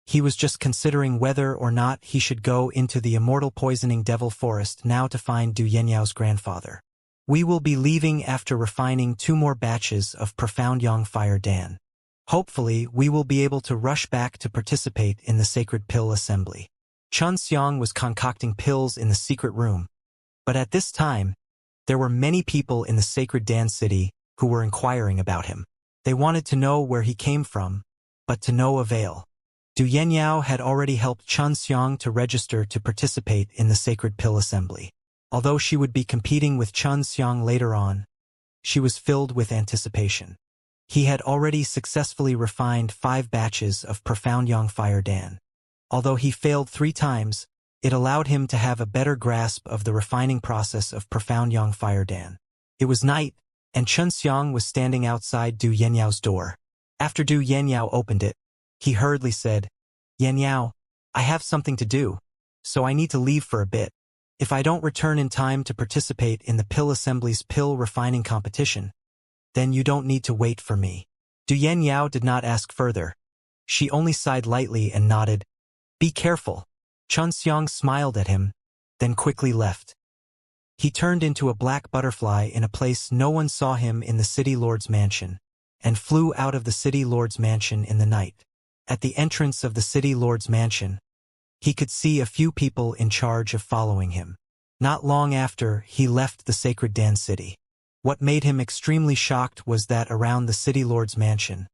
He was just considering whether or not he should go into the immortal poisoning devil forest now to find Du Yenyao's grandfather. "We will be leaving after refining 2 more batches of profound Yang Fire Dan. Hopefully, we will be able to rush back to participate in the sacred pill assembly." Xianxia was concocting pills in the secret room, but at this time, there were many people in the sacred Dan city who were inquiring about him. They wanted to know where he came from, but to no avail. Du Yenyao had already helped Xianxia to register to participate in the sacred pill assembly. Although she would be competing with Xianxia later on, she was filled with anticipation. He had already successfully refined 5 batches of profound Yang Fire Dan. Although he failed 3 times, it allowed him to have a better grasp of the refining process of profound Yang Fire Dan. It was night, and Xianxia was standing outside Du Yenyao's door. After Du Yenyao opened it, he hurriedly said, "Yenyao, I have something to do, so I need to leave for a bit. If I don't return in time to participate in the pill assembly's pill refining competition, then you don't need to wait for me." Du Yenyao did not ask further. She only sighed lightly and nodded. "Be careful." Xianxia smiled at him, then quickly left. He turned into a black butterfly in a place no one saw him in the city lord's mansion, and flew out of the city lord's mansion in the night. At the entrance of the city lord's mansion, he could see a few people in charge of following him. Not long after, he left the sacred Dan city. What made him extremely shocked was that around the city lord's mansion,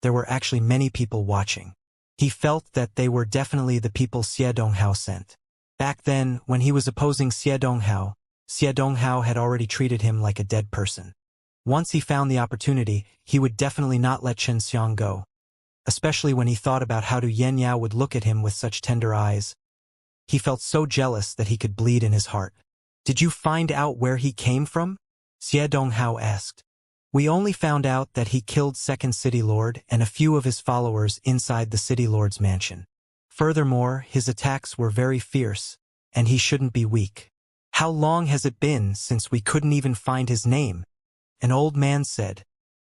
there were actually many people watching. He felt that they were definitely the people Xie Donghao sent. Back then, when he was opposing Xie Donghao had already treated him like a dead person. Once he found the opportunity, he would definitely not let Xianxia go, especially when he thought about how Du Yenyao would look at him with such tender eyes. He felt so jealous that he could bleed in his heart. "Did you find out where he came from?" Xie Donghao asked. "We only found out that he killed Second City Lord and a few of his followers inside the City Lord's mansion. Furthermore, his attacks were very fierce, and he shouldn't be weak." How long has it been since we couldn't even find his name? An old man said.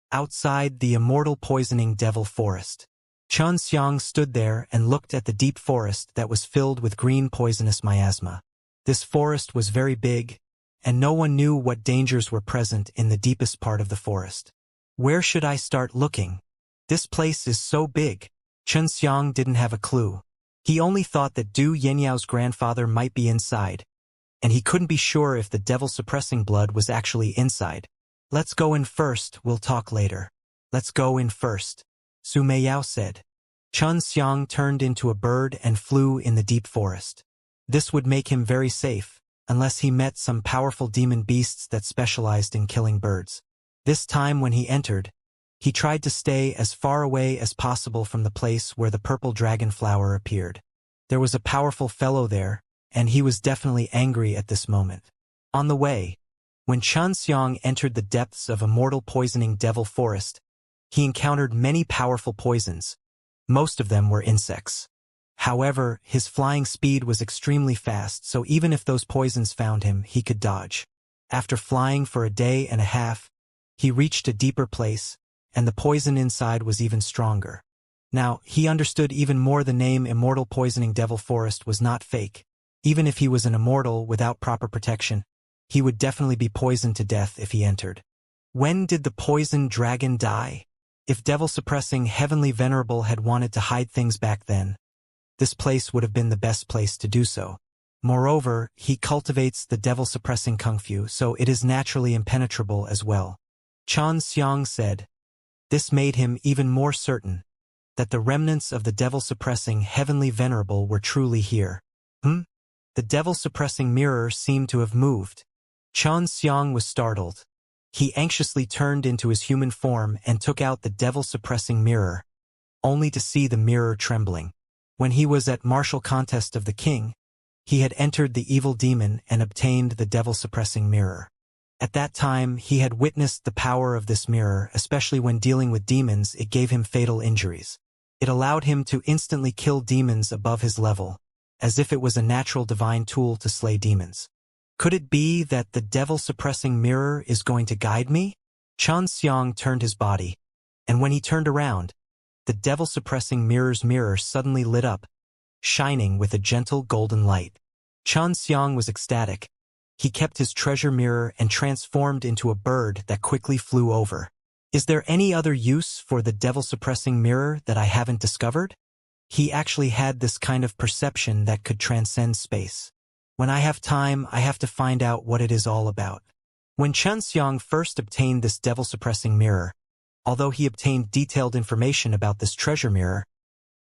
Outside the immortal poisoning devil forest. Xianxia stood there and looked at the deep forest that was filled with green poisonous miasma. This forest was very big, and no one knew what dangers were present in the deepest part of the forest. Where should I start looking? This place is so big. Xianxia didn't have a clue. He only thought that Du Yanyao's grandfather might be inside, and he couldn't be sure if the devil-suppressing blood was actually inside. Let's go in first, we'll talk later. Let's go in first, Su Meiyao said. Xianxia turned into a bird and flew in the deep forest. This would make him very safe, unless he met some powerful demon beasts that specialized in killing birds. This time when he entered, he tried to stay as far away as possible from the place where the purple dragon flower appeared. There was a powerful fellow there, and he was definitely angry at this moment. On the way, when Xianxia entered the depths of Immortal poisoning devil forest, he encountered many powerful poisons. Most of them were insects. However, his flying speed was extremely fast, so even if those poisons found him, he could dodge. After flying for a day and a half, he reached a deeper place, and the poison inside was even stronger. Now, he understood even more the name Immortal poisoning devil forest was not fake. Even if he was an immortal without proper protection, he would definitely be poisoned to death if he entered. When did the poisoned dragon die? If devil-suppressing Heavenly Venerable had wanted to hide things back then, this place would have been the best place to do so. Moreover, he cultivates the devil-suppressing kung fu, so it is naturally impenetrable as well. Xianxia said. This made him even more certain that the remnants of the devil-suppressing Heavenly Venerable were truly here. The devil-suppressing mirror seemed to have moved. Xianxia was startled. He anxiously turned into his human form and took out the devil-suppressing mirror, only to see the mirror trembling. When he was at martial contest of the king, he had entered the evil demon and obtained the devil-suppressing mirror. At that time, he had witnessed the power of this mirror, especially when dealing with demons. It gave him fatal injuries. It allowed him to instantly kill demons above his level, as if it was a natural divine tool to slay demons. Could it be that the devil-suppressing mirror is going to guide me? Xianxia turned his body, and when he turned around, the devil-suppressing mirror's mirror suddenly lit up, shining with a gentle golden light. Xianxia was ecstatic. He kept his treasure mirror and transformed into a bird that quickly flew over. Is there any other use for the devil-suppressing mirror that I haven't discovered? He actually had this kind of perception that could transcend space. When I have time, I have to find out what it is all about. When Xianxia first obtained this devil-suppressing mirror, although he obtained detailed information about this treasure mirror,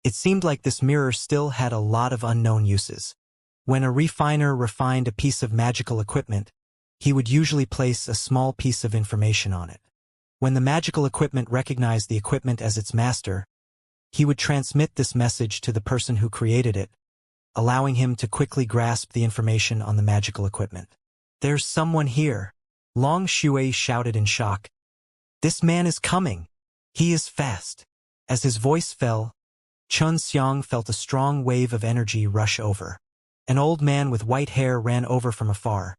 it seemed like this mirror still had a lot of unknown uses. When a refiner refined a piece of magical equipment, he would usually place a small piece of information on it. When the magical equipment recognized the equipment as its master, he would transmit this message to the person who created it, allowing him to quickly grasp the information on the magical equipment. There's someone here, Long Shui shouted in shock. This man is coming. He is fast. As his voice fell, Xianxia felt a strong wave of energy rush over. An old man with white hair ran over from afar.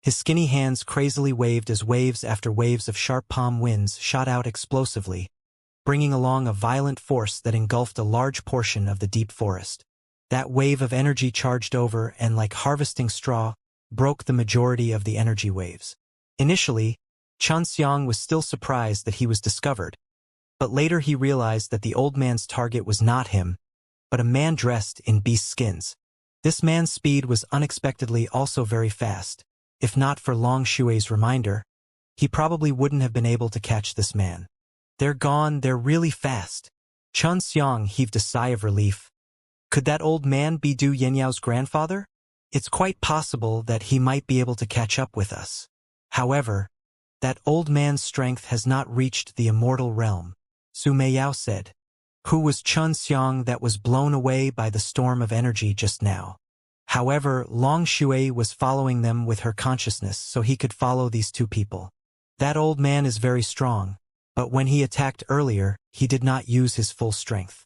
His skinny hands crazily waved as waves after waves of sharp palm winds shot out explosively, bringing along a violent force that engulfed a large portion of the deep forest. That wave of energy charged over and, like harvesting straw, broke the majority of the energy waves. Initially, Xianxia was still surprised that he was discovered, but later he realized that the old man's target was not him, but a man dressed in beast skins. This man's speed was unexpectedly also very fast. If not for Long Shui's reminder, he probably wouldn't have been able to catch this man. They're gone, they're really fast. Xianxia heaved a sigh of relief. Could that old man be Du Yanyao's grandfather? It's quite possible that he might be able to catch up with us. However, that old man's strength has not reached the immortal realm, Su Meiyao said. Who was Xianxia that was blown away by the storm of energy just now? However, Long Shui was following them with her consciousness so he could follow these two people. That old man is very strong, but when he attacked earlier, he did not use his full strength.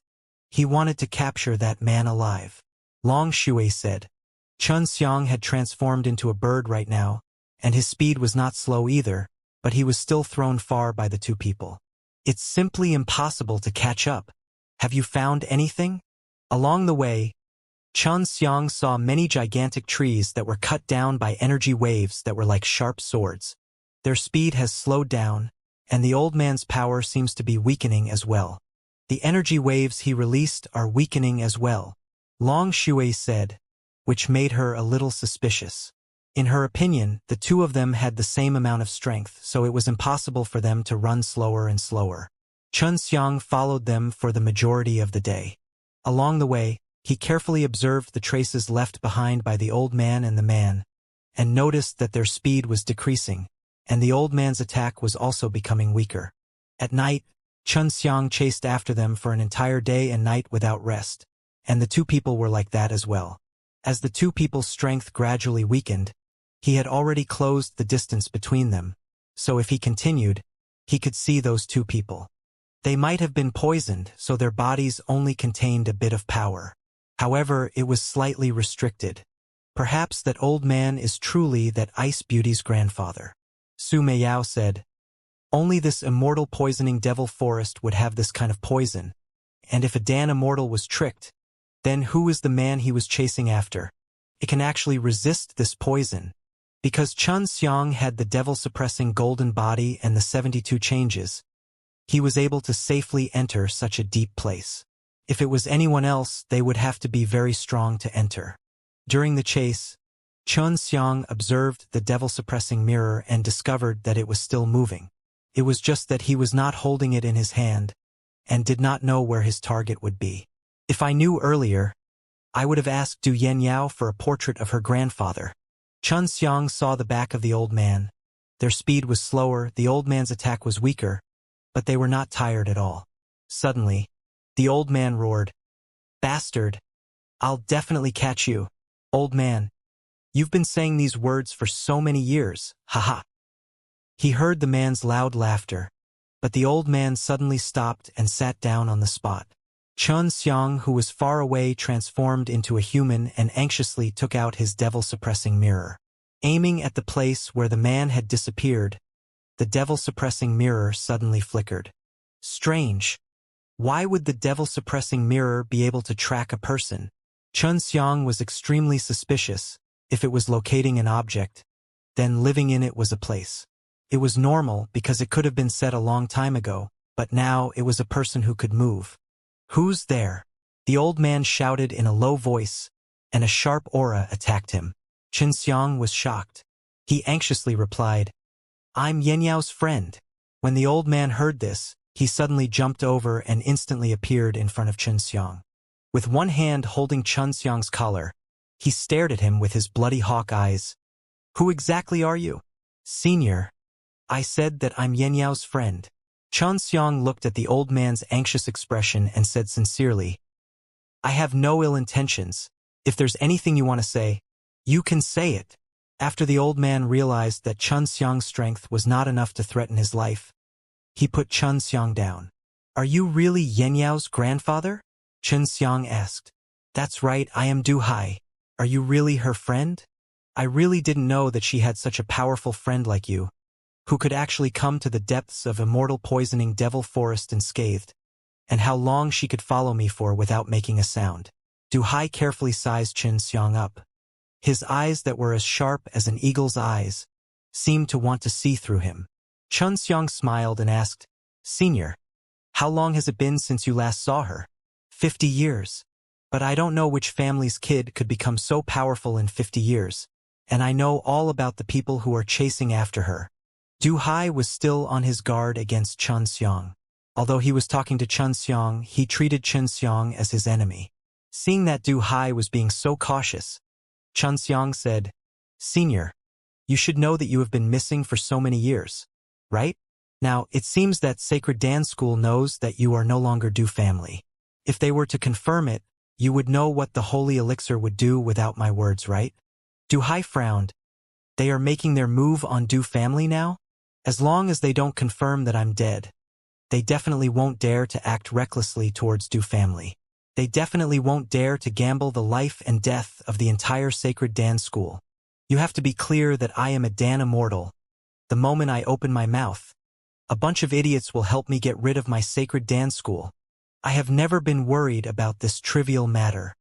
He wanted to capture that man alive. Long Shui said. Xianxia had transformed into a bird right now, and his speed was not slow either, but he was still thrown far by the two people. It's simply impossible to catch up. Have you found anything? Along the way, Xianxia saw many gigantic trees that were cut down by energy waves that were like sharp swords. Their speed has slowed down, and the old man's power seems to be weakening as well. The energy waves he released are weakening as well, Long Shui said, which made her a little suspicious. In her opinion, the two of them had the same amount of strength, so it was impossible for them to run slower and slower. Xianxia followed them for the majority of the day. Along the way, he carefully observed the traces left behind by the old man and the man, and noticed that their speed was decreasing, and the old man's attack was also becoming weaker. At night, Xianxia chased after them for an entire day and night without rest, and the two people were like that as well. As the two people's strength gradually weakened, he had already closed the distance between them, so if he continued, he could see those two people. They might have been poisoned, so their bodies only contained a bit of power. However, it was slightly restricted. Perhaps that old man is truly that ice beauty's grandfather. Su Meiyao said, only this immortal poisoning devil forest would have this kind of poison, and if a Dan immortal was tricked, then who is the man he was chasing after? It can actually resist this poison. Because Xianxia had the devil-suppressing golden body and the 72 changes, he was able to safely enter such a deep place. If it was anyone else, they would have to be very strong to enter. During the chase, Xianxia observed the devil-suppressing mirror and discovered that it was still moving. It was just that he was not holding it in his hand, and did not know where his target would be. If I knew earlier, I would have asked Du Yenyao for a portrait of her grandfather. Xianxia saw the back of the old man. Their speed was slower, the old man's attack was weaker, but they were not tired at all. Suddenly, the old man roared, "Bastard! I'll definitely catch you. Old man, you've been saying these words for so many years, haha." He heard the man's loud laughter, but the old man suddenly stopped and sat down on the spot. Xianxia, who was far away, transformed into a human and anxiously took out his devil-suppressing mirror. Aiming at the place where the man had disappeared, the devil-suppressing mirror suddenly flickered. Strange. Why would the devil-suppressing mirror be able to track a person? Xianxia was extremely suspicious. If it was locating an object, then living in it was a place. It was normal because it could have been said a long time ago, but now it was a person who could move. "Who's there?" The old man shouted in a low voice, and a sharp aura attacked him. Xianxia was shocked. He anxiously replied, "I'm Yenyao's friend." When the old man heard this, he suddenly jumped over and instantly appeared in front of Xianxia. With one hand holding Xianxia's collar, he stared at him with his bloody hawk eyes. "Who exactly are you?" "Senior, I said that I'm Yenyao's friend." Xianxia looked at the old man's anxious expression and said sincerely, "I have no ill intentions. If there's anything you want to say, you can say it." After the old man realized that Xianxia's strength was not enough to threaten his life, he put Xianxia down. "Are you really Yenyao's grandfather?" Xianxia asked. "That's right, I am Du Hai. Are you really her friend? I really didn't know that she had such a powerful friend like you, who could actually come to the depths of immortal poisoning devil forest unscathed, and how long she could follow me for without making a sound." Du Hai carefully sized Xianxia up. His eyes that were as sharp as an eagle's eyes seemed to want to see through him. Xianxia smiled and asked, "Senior, how long has it been since you last saw her?" 50 years. But I don't know which family's kid could become so powerful in 50 years, and I know all about the people who are chasing after her." Du Hai was still on his guard against Xianxia. Although he was talking to Xianxia, he treated Xianxia as his enemy. Seeing that Du Hai was being so cautious, Xianxia said, "Senior, you should know that you have been missing for so many years, right? Now, it seems that Sacred Dance School knows that you are no longer Du family. If they were to confirm it, you would know what the holy elixir would do without my words, right?" Du Hai frowned. "They are making their move on Du family now? As long as they don't confirm that I'm dead, they definitely won't dare to act recklessly towards Du family. They definitely won't dare to gamble the life and death of the entire sacred Dan school. You have to be clear that I am a Dan Immortal. The moment I open my mouth, a bunch of idiots will help me get rid of my sacred Dan school. I have never been worried about this trivial matter.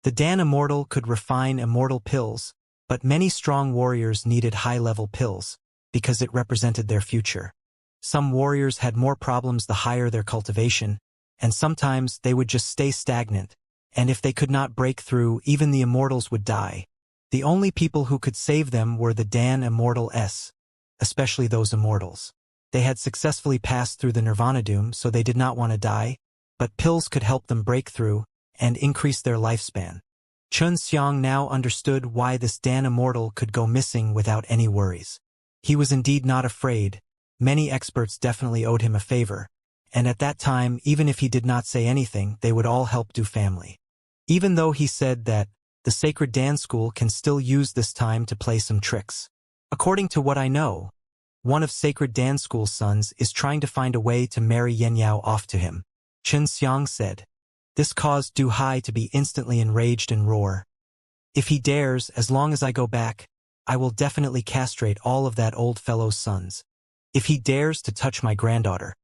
The Dan Immortal could refine immortal pills, but many strong warriors needed high-level pills, because it represented their future. Some warriors had more problems the higher their cultivation, and sometimes they would just stay stagnant, and if they could not break through, even the immortals would die. The only people who could save them were the Dan Immortal S, especially those immortals. They had successfully passed through the Nirvana Doom, so they did not want to die, but pills could help them break through and increase their lifespan. Xianxia now understood why this Dan Immortal could go missing without any worries. He was indeed not afraid. Many experts definitely owed him a favor, and at that time, even if he did not say anything, they would all help do family. Even though he said that the Sacred Dan School can still use this time to play some tricks. According to what I know, one of Sacred Dan School's sons is trying to find a way to marry Yenyao off to him. Xianxia said. This caused Du Hai to be instantly enraged and roar. If he dares, as long as I go back, I will definitely castrate all of that old fellow's sons. If he dares to touch my granddaughter,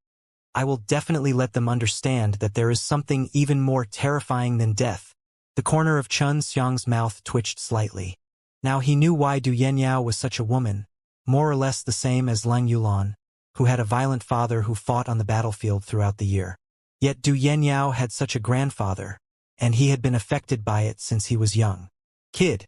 I will definitely let them understand that there is something even more terrifying than death. The corner of Xianxia's mouth twitched slightly. Now he knew why Du Yenyao was such a woman, more or less the same as Lang Yulan, who had a violent father who fought on the battlefield throughout the year. Yet Du Yenyao had such a grandfather, and he had been affected by it since he was young. Kid,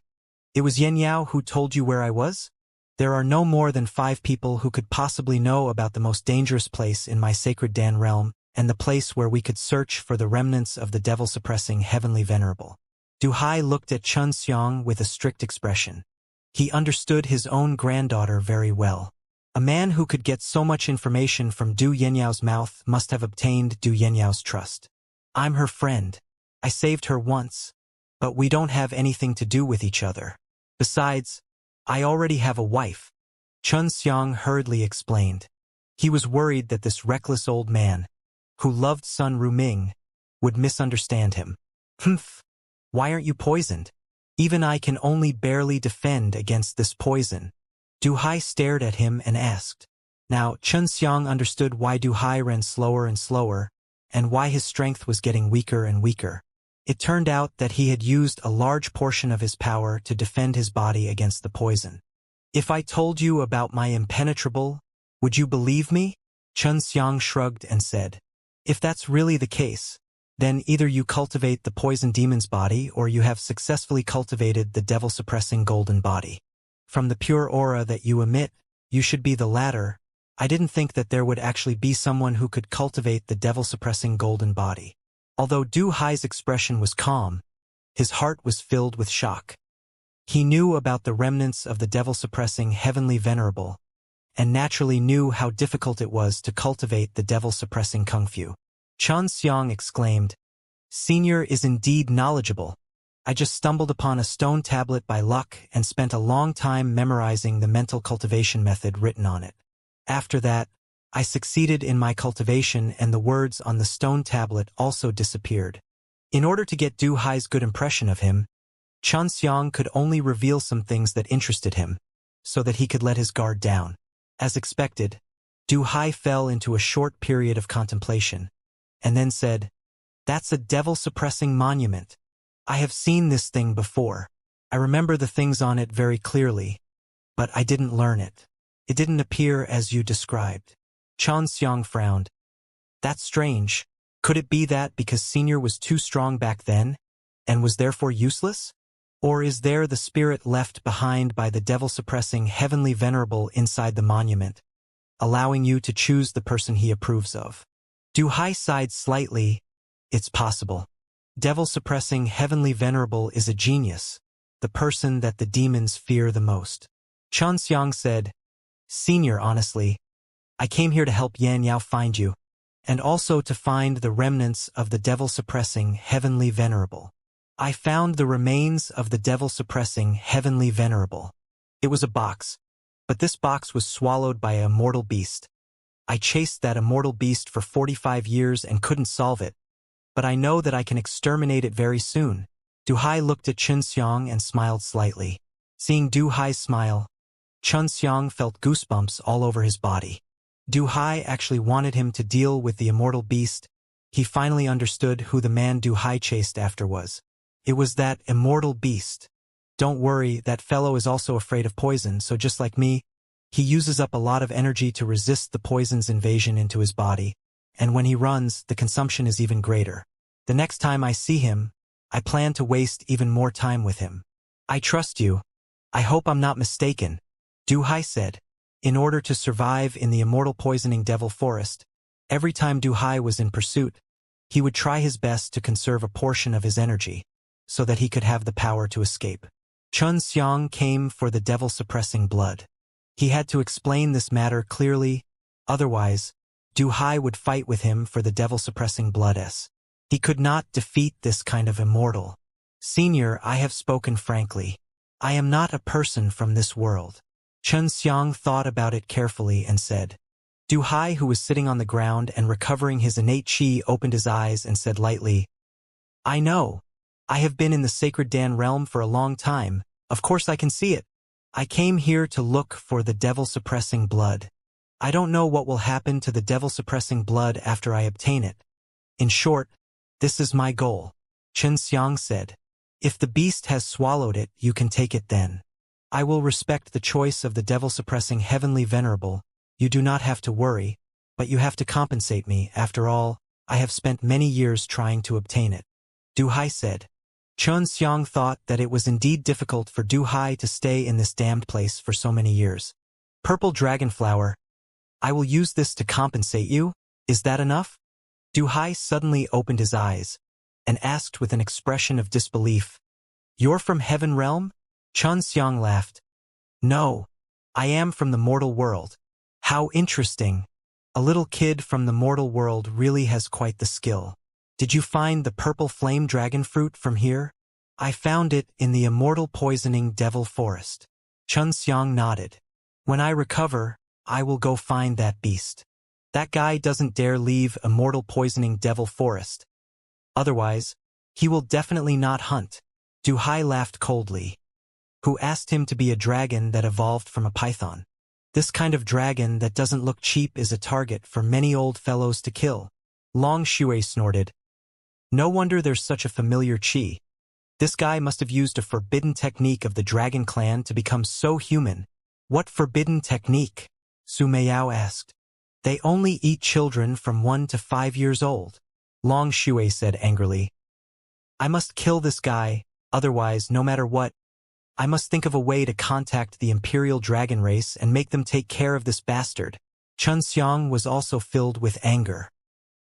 it was Yenyao who told you where I was? There are no more than 5 people who could possibly know about the most dangerous place in my sacred Dan realm, and the place where we could search for the remnants of the devil-suppressing heavenly venerable. Du Hai looked at Xianxia with a strict expression. He understood his own granddaughter very well. A man who could get so much information from Du Yenyao's mouth must have obtained Du Yenyao's trust. I'm her friend. I saved her once, but we don't have anything to do with each other. Besides, I already have a wife, Xianxia hurriedly explained. He was worried that this reckless old man, who loved Sun Ruming, would misunderstand him. Humph, why aren't you poisoned? Even I can only barely defend against this poison. Du Hai stared at him and asked. Now, Xianxia understood why Du Hai ran slower and slower, and why his strength was getting weaker and weaker. It turned out that he had used a large portion of his power to defend his body against the poison. If I told you about my impenetrable, would you believe me? Xianxia shrugged and said. If that's really the case, then either you cultivate the poison demon's body or you have successfully cultivated the devil-suppressing golden body. From the pure aura that you emit, you should be the latter. I didn't think that there would actually be someone who could cultivate the devil-suppressing golden body. Although Du Hai's expression was calm, his heart was filled with shock. He knew about the remnants of the devil-suppressing heavenly venerable, and naturally knew how difficult it was to cultivate the devil-suppressing kung fu. Xianxia exclaimed, Senior is indeed knowledgeable. I just stumbled upon a stone tablet by luck and spent a long time memorizing the mental cultivation method written on it. After that, I succeeded in my cultivation and the words on the stone tablet also disappeared. In order to get Du Hai's good impression of him, Xianxia could only reveal some things that interested him, so that he could let his guard down. As expected, Du Hai fell into a short period of contemplation, and then said, That's a devil-suppressing monument. I have seen this thing before. I remember the things on it very clearly, but I didn't learn it. It didn't appear as you described. Xianxia frowned. That's strange. Could it be that because Senior was too strong back then, and was therefore useless? Or is there the spirit left behind by the devil-suppressing heavenly venerable inside the monument, allowing you to choose the person he approves of? Du Hai sighed slightly. It's possible. Devil-suppressing heavenly venerable is a genius, the person that the demons fear the most. Xianxia said, Senior, honestly, I came here to help Yan Yao find you, and also to find the remnants of the devil-suppressing heavenly venerable. I found the remains of the devil-suppressing heavenly venerable. It was a box, but this box was swallowed by an immortal beast. I chased that immortal beast for 45 years and couldn't solve it, but I know that I can exterminate it very soon. Du Hai looked at Xianxia and smiled slightly. Seeing Du Hai's smile, Xianxia felt goosebumps all over his body. Du Hai actually wanted him to deal with the immortal beast. He finally understood who the man Du Hai chased after was. It was that immortal beast. Don't worry, that fellow is also afraid of poison, so just like me, he uses up a lot of energy to resist the poison's invasion into his body, and when he runs, the consumption is even greater. The next time I see him, I plan to waste even more time with him. I trust you. I hope I'm not mistaken, Du Hai said. In order to survive in the immortal poisoning devil forest, every time Du Hai was in pursuit, he would try his best to conserve a portion of his energy, so that he could have the power to escape. Xianxia came for the devil-suppressing blood. He had to explain this matter clearly, otherwise, Du Hai would fight with him for the devil-suppressing blood. He could not defeat this kind of immortal. Senior, I have spoken frankly. I am not a person from this world. Xianxia thought about it carefully and said. Du Hai, who was sitting on the ground and recovering his innate qi, opened his eyes and said lightly, I know. I have been in the sacred Dan realm for a long time. Of course I can see it. I came here to look for the devil-suppressing blood. I don't know what will happen to the devil-suppressing blood after I obtain it. In short, this is my goal. Xianxia said. If the beast has swallowed it, you can take it then. I will respect the choice of the devil-suppressing heavenly venerable. You do not have to worry, but you have to compensate me. After all, I have spent many years trying to obtain it. Du Hai said. Xianxia thought that it was indeed difficult for Du Hai to stay in this damned place for so many years. Purple dragon flower. I will use this to compensate you. Is that enough? Du Hai suddenly opened his eyes and asked with an expression of disbelief. You're from Heaven Realm? Xianxia laughed. No, I am from the mortal world. How interesting. A little kid from the mortal world really has quite the skill. Did you find the purple flame dragon fruit from here? I found it in the immortal poisoning devil forest. Xianxia nodded. When I recover, I will go find that beast. That guy doesn't dare leave immortal poisoning devil forest. Otherwise, he will definitely not hunt. Du Hai laughed coldly. Who asked him to be a dragon that evolved from a python? This kind of dragon that doesn't look cheap is a target for many old fellows to kill. Long Shui snorted. No wonder there's such a familiar chi. This guy must have used a forbidden technique of the dragon clan to become so human. What forbidden technique? Su Meiyao asked. They only eat children from 1 to 5 years old. Long Shui said angrily. I must kill this guy, otherwise, no matter what, I must think of a way to contact the Imperial Dragon race and make them take care of this bastard. Xianxia was also filled with anger.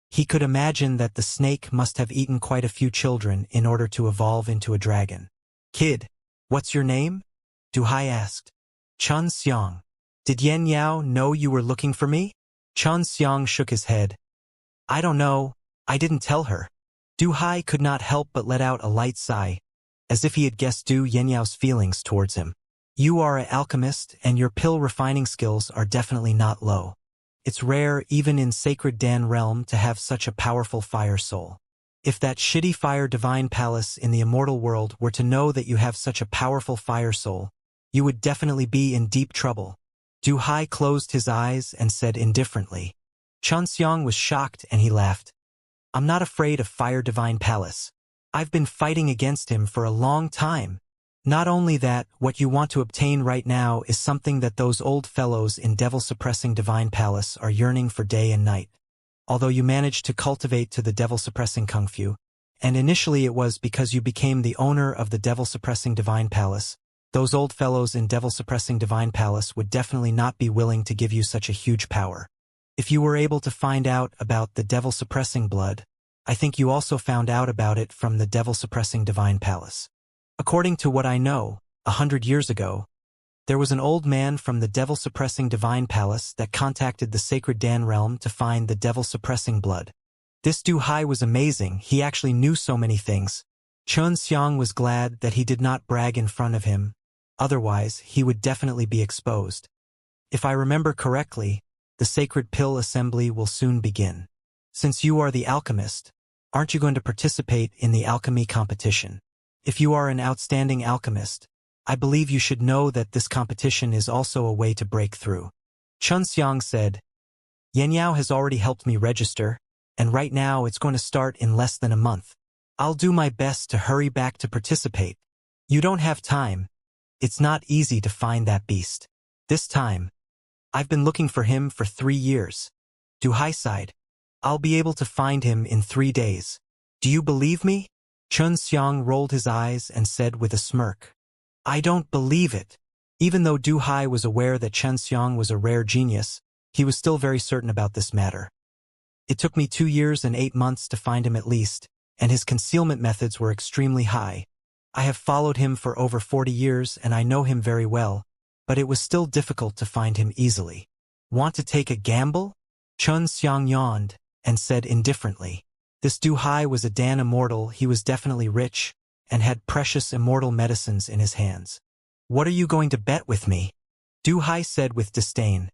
He could imagine that the snake must have eaten quite a few children in order to evolve into a dragon. Kid, what's your name? Du Hai asked. Xianxia. Did Yan Yao know you were looking for me? Xianxia shook his head. I don't know, I didn't tell her. Du Hai could not help but let out a light sigh, as if he had guessed Du Yanyao's feelings towards him. You are an alchemist, and your pill refining skills are definitely not low. It's rare even in Sacred Dan realm to have such a powerful fire soul. If that shitty fire divine palace in the immortal world were to know that you have such a powerful fire soul, you would definitely be in deep trouble. Du Hai closed his eyes and said indifferently. Xianxia was shocked and he laughed. I'm not afraid of fire divine palace. I've been fighting against him for a long time. Not only that, what you want to obtain right now is something that those old fellows in devil-suppressing divine palace are yearning for day and night. Although you managed to cultivate to the devil-suppressing kung fu, and initially it was because you became the owner of the devil-suppressing divine palace, those old fellows in devil-suppressing divine palace would definitely not be willing to give you such a huge power. If you were able to find out about the devil-suppressing blood, I think you also found out about it from the devil-suppressing divine palace. According to what I know, 100 years ago, there was an old man from the devil-suppressing divine palace that contacted the sacred Dan realm to find the devil-suppressing blood. This Du Hai was amazing, he actually knew so many things. Xianxia was glad that he did not brag in front of him, otherwise he would definitely be exposed. If I remember correctly, the sacred pill assembly will soon begin. Since you are the alchemist, Aren't you going to participate in the alchemy competition? If you are an outstanding alchemist, I believe you should know that this competition is also a way to break through. Xianxia said, Yanyao has already helped me register, and right now it's going to start in less than a month. I'll do my best to hurry back to participate. You don't have time. It's not easy to find that beast. This time, I've been looking for him for 3 years. Du Hai sighed. I'll be able to find him in 3 days. Do you believe me? Chun Xiang rolled his eyes and said with a smirk. I don't believe it. Even though Du Hai was aware that Chun Xiang was a rare genius, he was still very certain about this matter. It took me 2 years and 8 months to find him at least, and his concealment methods were extremely high. I have followed him for over 40 years and I know him very well, but it was still difficult to find him easily. Want to take a gamble? Chun Xiang yawned and said indifferently. This Du Hai was a Dan immortal. He was definitely rich and had precious immortal medicines in his hands. What are you going to bet with me? Du Hai said with disdain.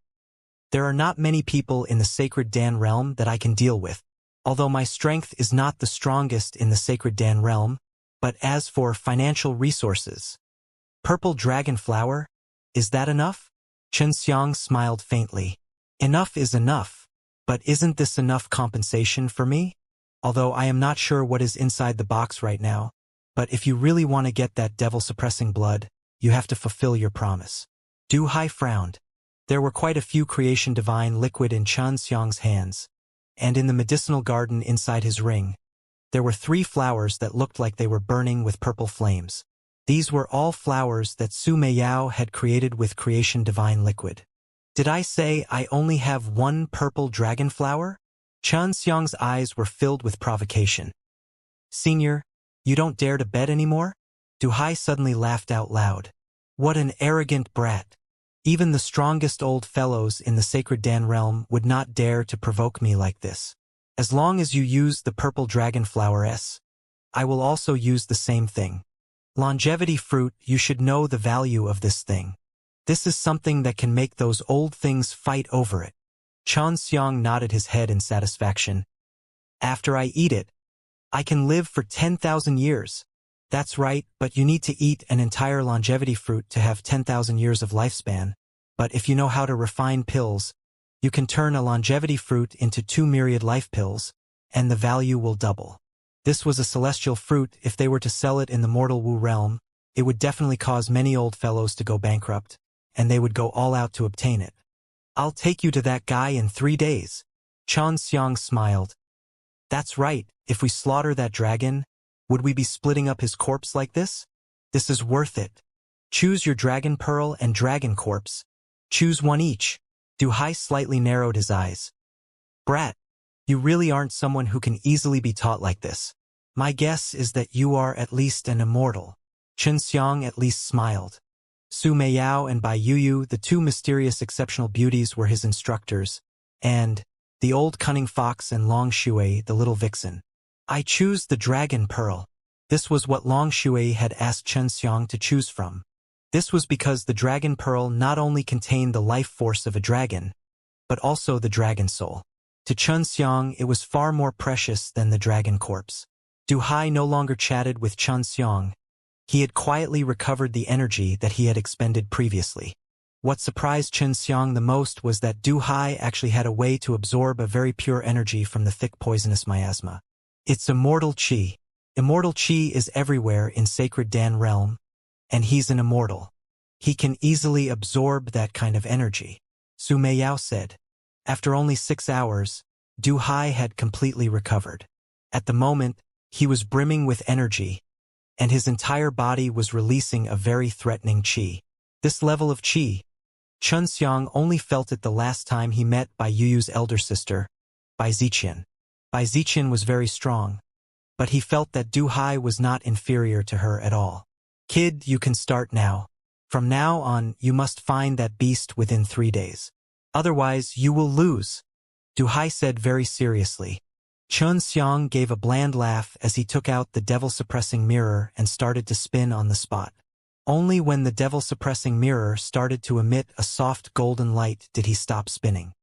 There are not many people in the sacred Dan realm that I can deal with, although my strength is not the strongest in the sacred Dan realm, but as for financial resources. Purple dragon flower? Is that enough? Chen Xiang smiled faintly. Enough is enough, but isn't this enough compensation for me? Although I am not sure what is inside the box right now, but if you really want to get that devil-suppressing blood, you have to fulfill your promise. Du Hai frowned. There were quite a few creation divine liquid in Chen Xiang's hands, and in the medicinal garden inside his ring, there were 3 flowers that looked like they were burning with purple flames. These were all flowers that Su Meiyao had created with creation divine liquid. Did I say I only have 1 purple dragon flower? Chen Xiang's eyes were filled with provocation. Senior, you don't dare to bet anymore? Du Hai suddenly laughed out loud. What an arrogant brat. Even the strongest old fellows in the sacred Dan realm would not dare to provoke me like this. As long as you use the purple dragon flower S, I will also use the same thing. Longevity fruit, you should know the value of this thing. This is something that can make those old things fight over it. Chen Xiang nodded his head in satisfaction. After I eat it, I can live for 10,000 years. That's right, but you need to eat an entire longevity fruit to have 10,000 years of lifespan. But if you know how to refine pills, you can turn a longevity fruit into 2 myriad life pills, and the value will double. This was a celestial fruit. If they were to sell it in the mortal Wu realm, it would definitely cause many old fellows to go bankrupt, and they would go all out to obtain it. I'll take you to that guy in 3 days. Chen Xiang smiled. That's right, if we slaughter that dragon, would we be splitting up his corpse like this? This is worth it. Choose your dragon pearl and dragon corpse. Choose one each. Du Hai slightly narrowed his eyes. Brat, you really aren't someone who can easily be taught like this. My guess is that you are at least an immortal. Chen Xiang at least smiled. Su Meiyao and Bai Yuyu, the 2 mysterious exceptional beauties, were his instructors, and the old cunning fox and Long Shui, the little vixen. I choose the dragon pearl. This was what Long Shui had asked Chen Xiang to choose from. This was because the dragon pearl not only contained the life force of a dragon, but also the dragon soul. To Chen Xiang, it was far more precious than the dragon corpse. Du Hai no longer chatted with Chen Xiang. He had quietly recovered the energy that he had expended previously. What surprised Chen Xiang the most was that Du Hai actually had a way to absorb a very pure energy from the thick poisonous miasma. It's immortal qi. Immortal qi is everywhere in sacred Dan realm, and he's an immortal. He can easily absorb that kind of energy. Su Meiyao said. After only 6 hours, Du Hai had completely recovered. At the moment, he was brimming with energy, and his entire body was releasing a very threatening qi. This level of qi, Chen Xiang only felt it the last time he met Bai Yuyu's elder sister, Bai Ziqian. Bai Ziqian was very strong, but he felt that Du Hai was not inferior to her at all. Kid, you can start now. From now on, you must find that beast within 3 days. Otherwise, you will lose, Du Hai said very seriously. Chen Xiang gave a bland laugh as he took out the devil-suppressing mirror and started to spin on the spot. Only when the devil-suppressing mirror started to emit a soft golden light did he stop spinning.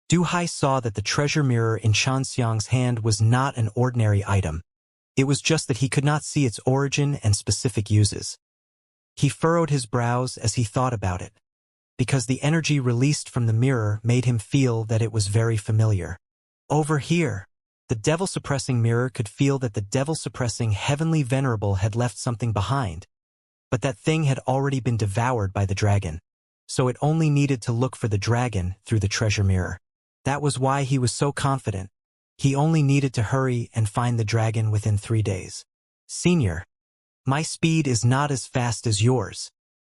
Du Hai saw that the treasure mirror in Xianxia's hand was not an ordinary item. It was just that he could not see its origin and specific uses. He furrowed his brows as he thought about it, because the energy released from the mirror made him feel that it was very familiar. Over here, the devil-suppressing mirror could feel that the devil-suppressing heavenly venerable had left something behind, but that thing had already been devoured by the dragon, so it only needed to look for the dragon through the treasure mirror. That was why he was so confident. He only needed to hurry and find the dragon within 3 days. Senior, my speed is not as fast as yours.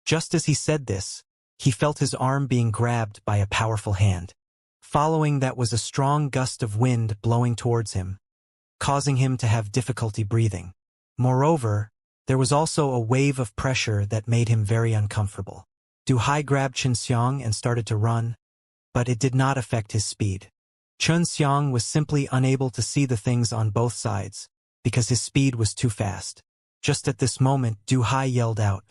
Just as he said this, he felt his arm being grabbed by a powerful hand. Following that was a strong gust of wind blowing towards him, causing him to have difficulty breathing. Moreover, there was also a wave of pressure that made him very uncomfortable. Du Hai grabbed Xianxia and started to run, but it did not affect his speed. Xianxia was simply unable to see the things on both sides, because his speed was too fast. Just at this moment, Du Hai yelled out,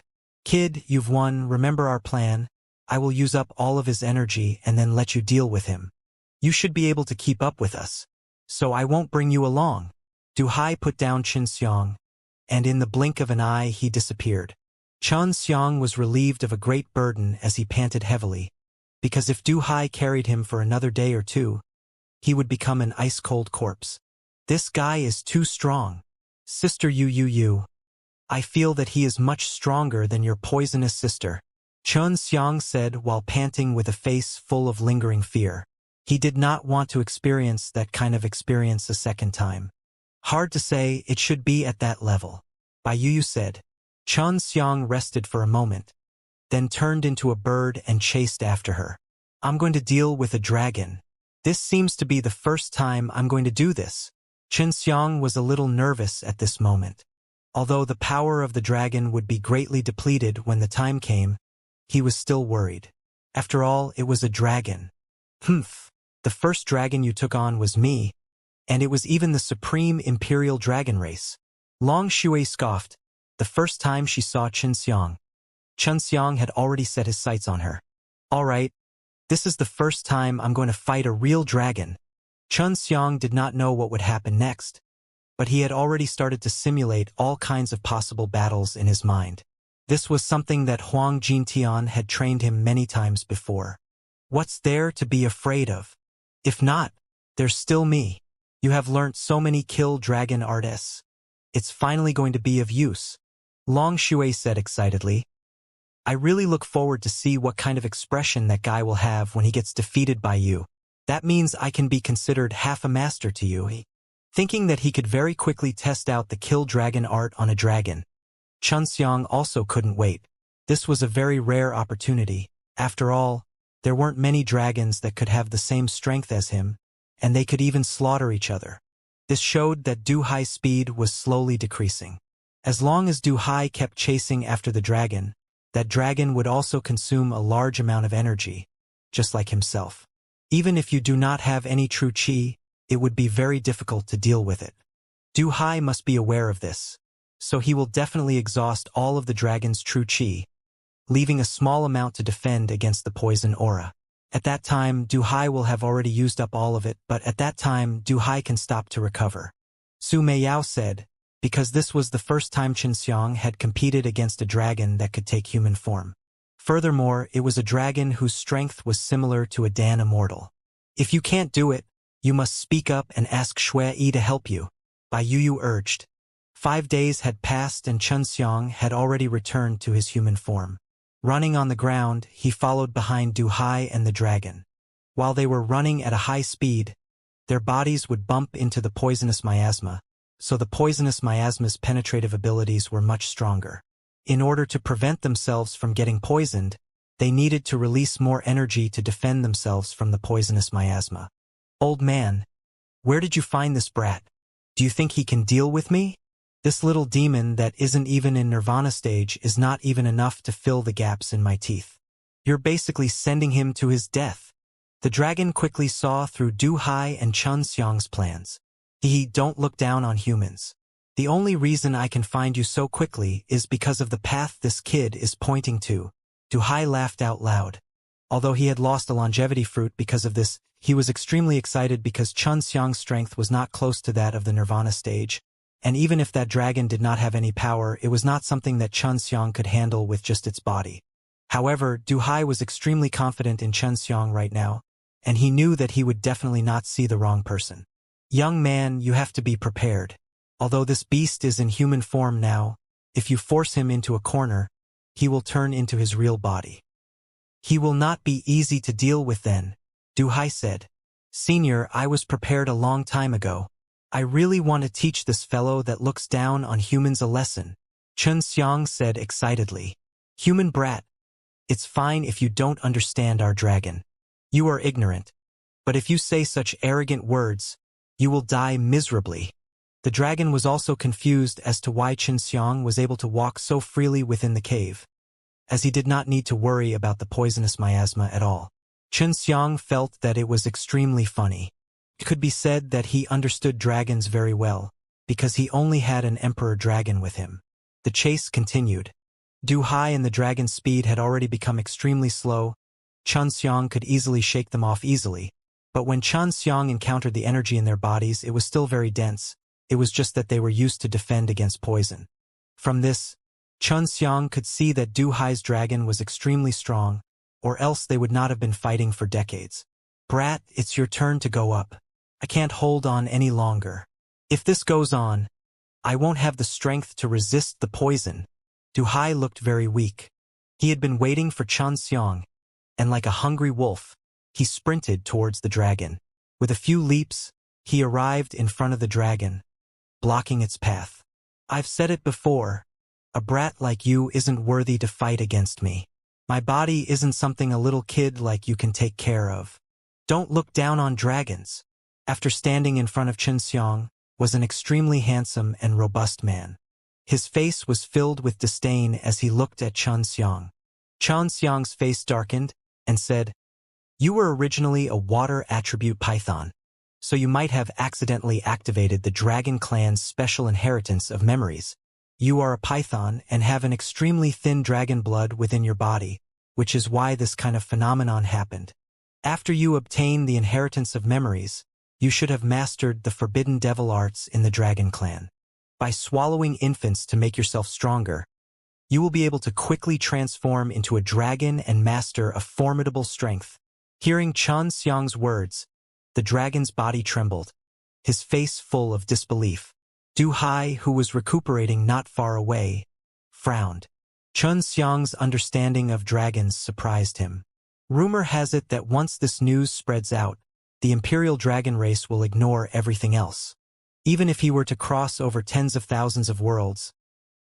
"Kid, you've won, remember our plan? I will use up all of his energy and then let you deal with him. You should be able to keep up with us, so I won't bring you along." Du Hai put down Xianxia, and in the blink of an eye he disappeared. Xianxia was relieved of a great burden as he panted heavily, because if Du Hai carried him for another day or two, he would become an ice-cold corpse. This guy is too strong. Sister Yu. I feel that he is much stronger than your poisonous sister, Xianxia said while panting with a face full of lingering fear. He did not want to experience that kind of experience a second time. Hard to say, it should be at that level. Bai Yu said. Xianxia rested for a moment, then turned into a bird and chased after her. I'm going to deal with a dragon. This seems to be the first time I'm going to do this. Xianxia was a little nervous at this moment. Although the power of the dragon would be greatly depleted when the time came, he was still worried. After all, it was a dragon. Humph, the first dragon you took on was me, and it was even the supreme imperial dragon race. Long Shui scoffed, the first time she saw Xianxia. Xianxia had already set his sights on her. All right, this is the first time I'm going to fight a real dragon. Xianxia did not know what would happen next, but he had already started to simulate all kinds of possible battles in his mind. This was something that Huang Jintian had trained him many times before. What's there to be afraid of? If not, there's still me. You have learnt so many kill dragon arts. It's finally going to be of use. Long Shui said excitedly. I really look forward to see what kind of expression that guy will have when he gets defeated by you. That means I can be considered half a master to you. Thinking that he could very quickly test out the kill dragon art on a dragon, Xianxia also couldn't wait. This was a very rare opportunity. After all, there weren't many dragons that could have the same strength as him, and they could even slaughter each other. This showed that Du Hai's speed was slowly decreasing. As long as Du Hai kept chasing after the dragon, that dragon would also consume a large amount of energy, just like himself. Even if you do not have any true qi, it would be very difficult to deal with it. Du Hai must be aware of this, so he will definitely exhaust all of the dragon's true qi, leaving a small amount to defend against the poison aura. At that time, Du Hai will have already used up all of it, but at that time, Du Hai can stop to recover. Su Meiyao said, because this was the first time Xianxia had competed against a dragon that could take human form. Furthermore, it was a dragon whose strength was similar to a Dan Immortal. If you can't do it, you must speak up and ask Shui Yi to help you, Bai Yu urged. 5 days had passed and Xianxia had already returned to his human form. Running on the ground, he followed behind Du Hai and the dragon. While they were running at a high speed, their bodies would bump into the poisonous miasma, so the poisonous miasma's penetrative abilities were much stronger. In order to prevent themselves from getting poisoned, they needed to release more energy to defend themselves from the poisonous miasma. Old man, where did you find this brat? Do you think he can deal with me? This little demon that isn't even in nirvana stage is not even enough to fill the gaps in my teeth. You're basically sending him to his death. The dragon quickly saw through Du Hai and Xianxia's plans. Don't look down on humans. The only reason I can find you so quickly is because of the path this kid is pointing to. Du Hai laughed out loud. Although he had lost a longevity fruit because of this, he was extremely excited because Xianxia's strength was not close to that of the Nirvana stage, and even if that dragon did not have any power, it was not something that Xianxia could handle with just its body. However, Du Hai was extremely confident in Xianxia right now, and he knew that he would definitely not see the wrong person. Young man, you have to be prepared. Although this beast is in human form now, if you force him into a corner, he will turn into his real body. He will not be easy to deal with then, Du Hai said. Senior, I was prepared a long time ago. I really want to teach this fellow that looks down on humans a lesson, Chen Xiang said excitedly. Human brat. It's fine if you don't understand our dragon. You are ignorant. But if you say such arrogant words, you will die miserably. The dragon was also confused as to why Chen Xiang was able to walk so freely within the cave, as he did not need to worry about the poisonous miasma at all. Chen Xiang felt that it was extremely funny. It could be said that he understood dragons very well, because he only had an emperor dragon with him. The chase continued. Du Hai and the dragon's speed had already become extremely slow. Chen Xiang could easily shake them off easily, but when Chen Xiang encountered the energy in their bodies, it was still very dense. It was just that they were used to defend against poison. From this, Chen Xiang could see that Du Hai's dragon was extremely strong, or else they would not have been fighting for decades. Brat, it's your turn to go up. I can't hold on any longer. If this goes on, I won't have the strength to resist the poison. Du Hai looked very weak. He had been waiting for Chen Xiang, and like a hungry wolf, he sprinted towards the dragon. With a few leaps, he arrived in front of the dragon, blocking its path. I've said it before, a brat like you isn't worthy to fight against me. My body isn't something a little kid like you can take care of. Don't look down on dragons. After standing in front of Chen Xiang, was an extremely handsome and robust man. His face was filled with disdain as he looked at Chen Xiang. Chen Xiang's face darkened and said, You were originally a water attribute python, so you might have accidentally activated the dragon clan's special inheritance of memories. You are a python and have an extremely thin dragon blood within your body, which is why this kind of phenomenon happened. After you obtain the inheritance of memories, you should have mastered the forbidden devil arts in the dragon clan. By swallowing infants to make yourself stronger, you will be able to quickly transform into a dragon and master a formidable strength. Hearing Chen Xiang's words, the dragon's body trembled, his face full of disbelief. Du Hai, who was recuperating not far away, frowned. Chen Xiang's understanding of dragons surprised him. Rumor has it that once this news spreads out, the imperial dragon race will ignore everything else. Even if he were to cross over tens of thousands of worlds,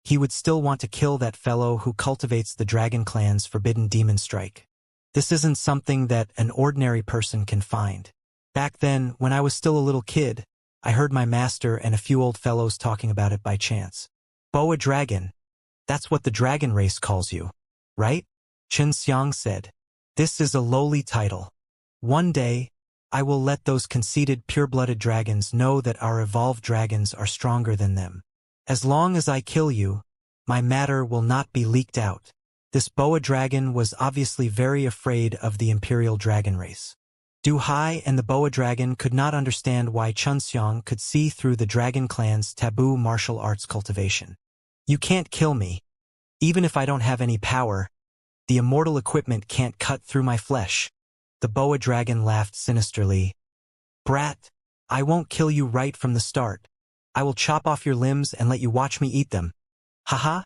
he would still want to kill that fellow who cultivates the dragon clan's forbidden demon strike. This isn't something that an ordinary person can find. Back then, when I was still a little kid, I heard my master and a few old fellows talking about it by chance. Boa dragon. That's what the dragon race calls you, right? Chen Xiang said. This is a lowly title. One day, I will let those conceited pure-blooded dragons know that our evolved dragons are stronger than them. As long as I kill you, my matter will not be leaked out. This boa dragon was obviously very afraid of the imperial dragon race. Du Hai and the boa dragon could not understand why Chen Xiang could see through the dragon clan's taboo martial arts cultivation. You can't kill me. Even if I don't have any power, the immortal equipment can't cut through my flesh. The boa dragon laughed sinisterly. Brat, I won't kill you right from the start. I will chop off your limbs and let you watch me eat them. Haha.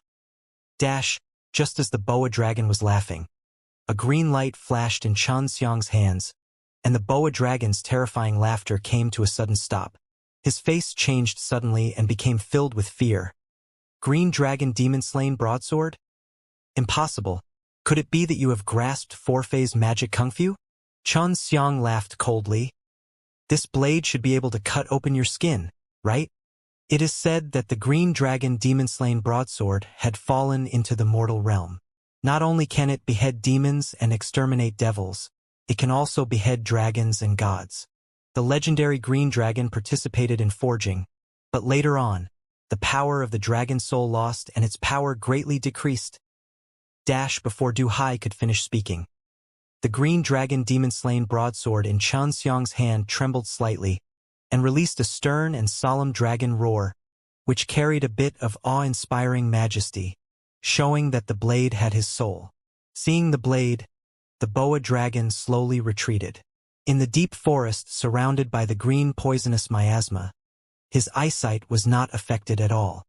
Dash, just as the boa dragon was laughing, a green light flashed in Chen Xiang's hands, and the boa dragon's terrifying laughter came to a sudden stop. His face changed suddenly and became filled with fear. Green dragon demon-slain broadsword? Impossible. Could it be that you have grasped four-phase magic kung fu? Chen Xiang laughed coldly. This blade should be able to cut open your skin, right? It is said that the green dragon demon-slain broadsword had fallen into the mortal realm. Not only can it behead demons and exterminate devils, it can also behead dragons and gods. The legendary green dragon participated in forging, but later on, the power of the dragon soul lost and its power greatly decreased. Dash before Du Hai could finish speaking. The green dragon demon-slain broadsword in Xianxia's hand trembled slightly and released a stern and solemn dragon roar, which carried a bit of awe-inspiring majesty, showing that the blade had his soul. Seeing the blade, the boa dragon slowly retreated. In the deep forest surrounded by the green poisonous miasma, his eyesight was not affected at all.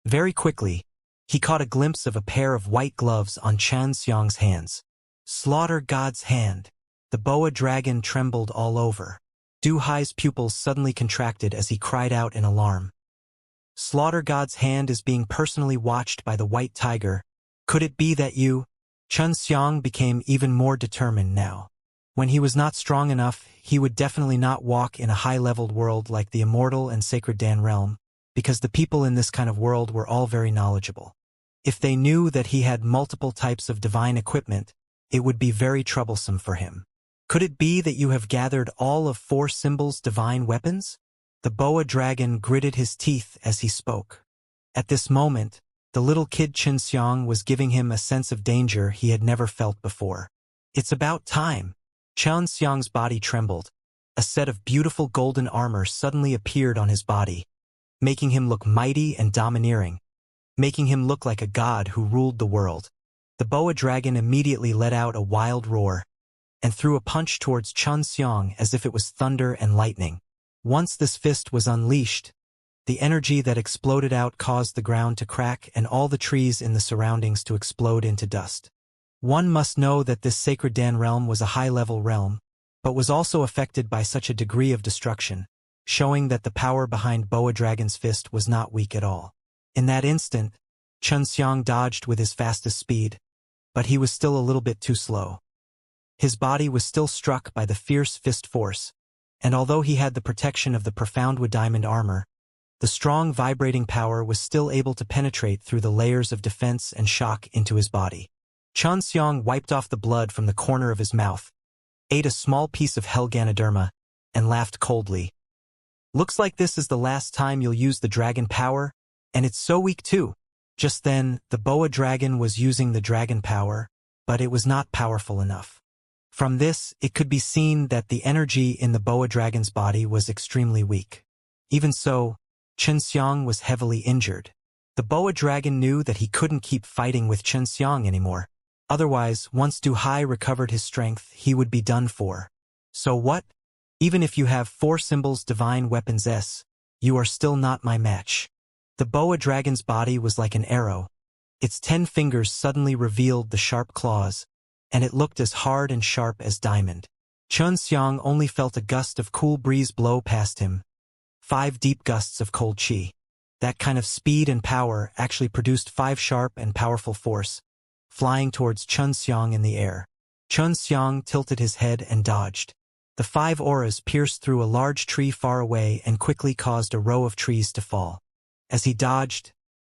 Very quickly, he caught a glimpse of a pair of white gloves on Xianxia's hands. Slaughter God's hand. The boa dragon trembled all over. Du Hai's pupils suddenly contracted as he cried out in alarm. Slaughter God's hand is being personally watched by the white tiger. Could it be that you? Xianxia became even more determined now. When he was not strong enough, he would definitely not walk in a high-leveled world like the Immortal and Sacred Dan realm, because the people in this kind of world were all very knowledgeable. If they knew that he had multiple types of divine equipment, it would be very troublesome for him. Could it be that you have gathered all of 4 symbols' divine weapons? The boa dragon gritted his teeth as he spoke. At this moment, the little kid Xianxia was giving him a sense of danger he had never felt before. It's about time. Xianxia's body trembled. A set of beautiful golden armor suddenly appeared on his body, making him look mighty and domineering, making him look like a god who ruled the world. The boa dragon immediately let out a wild roar and threw a punch towards Xianxia as if it was thunder and lightning. Once this fist was unleashed, the energy that exploded out caused the ground to crack and all the trees in the surroundings to explode into dust. One must know that this Sacred Dan realm was a high-level realm, but was also affected by such a degree of destruction, showing that the power behind Boa Dragon's fist was not weak at all. In that instant, Xianxia dodged with his fastest speed, but he was still a little bit too slow. His body was still struck by the fierce fist force, and although he had the protection of the profound wood diamond armor, the strong vibrating power was still able to penetrate through the layers of defense and shock into his body. Xianxia wiped off the blood from the corner of his mouth, ate a small piece of Helganoderma, and laughed coldly. Looks like this is the last time you'll use the dragon power, and it's so weak too. Just then, the boa dragon was using the dragon power, but it was not powerful enough. From this, it could be seen that the energy in the boa dragon's body was extremely weak. Even so, Xianxia was heavily injured. The boa dragon knew that he couldn't keep fighting with Xianxia anymore. Otherwise, once Du Hai recovered his strength, he would be done for. So what? Even if you have 4 symbols divine weapons S, you are still not my match. The boa dragon's body was like an arrow. Its 10 fingers suddenly revealed the sharp claws, and it looked as hard and sharp as diamond. Xianxia only felt a gust of cool breeze blow past him. 5 deep gusts of cold qi. That kind of speed and power actually produced 5 sharp and powerful force, flying towards Xianxia in the air. Xianxia tilted his head and dodged. The 5 auras pierced through a large tree far away and quickly caused a row of trees to fall. As he dodged,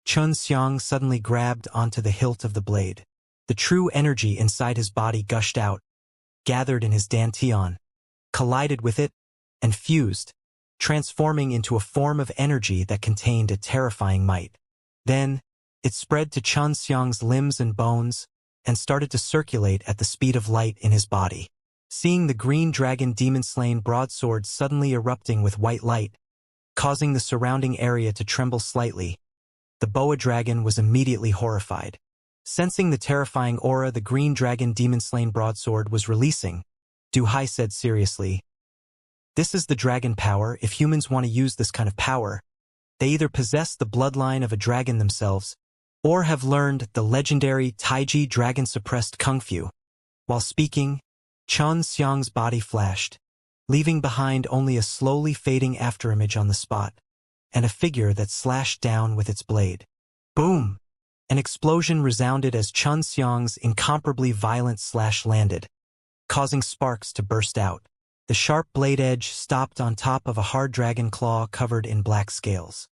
Xianxia suddenly grabbed onto the hilt of the blade. The true energy inside his body gushed out, gathered in his dantian, collided with it, and fused, transforming into a form of energy that contained a terrifying might. Then, it spread to Xianxia's limbs and bones, and started to circulate at the speed of light in his body. Seeing the green dragon demon-slain broadsword suddenly erupting with white light, causing the surrounding area to tremble slightly, the boa dragon was immediately horrified. Sensing the terrifying aura the green dragon demon-slain broadsword was releasing, Du Hai said seriously, "This is the dragon power. If humans want to use this kind of power, they either possess the bloodline of a dragon themselves, or have learned the legendary Taiji dragon-suppressed kung fu." While speaking, Xianxia's body flashed, leaving behind only a slowly fading afterimage on the spot, and a figure that slashed down with its blade. Boom! An explosion resounded as Xianxia's incomparably violent slash landed, causing sparks to burst out. The sharp blade edge stopped on top of a hard dragon claw covered in black scales.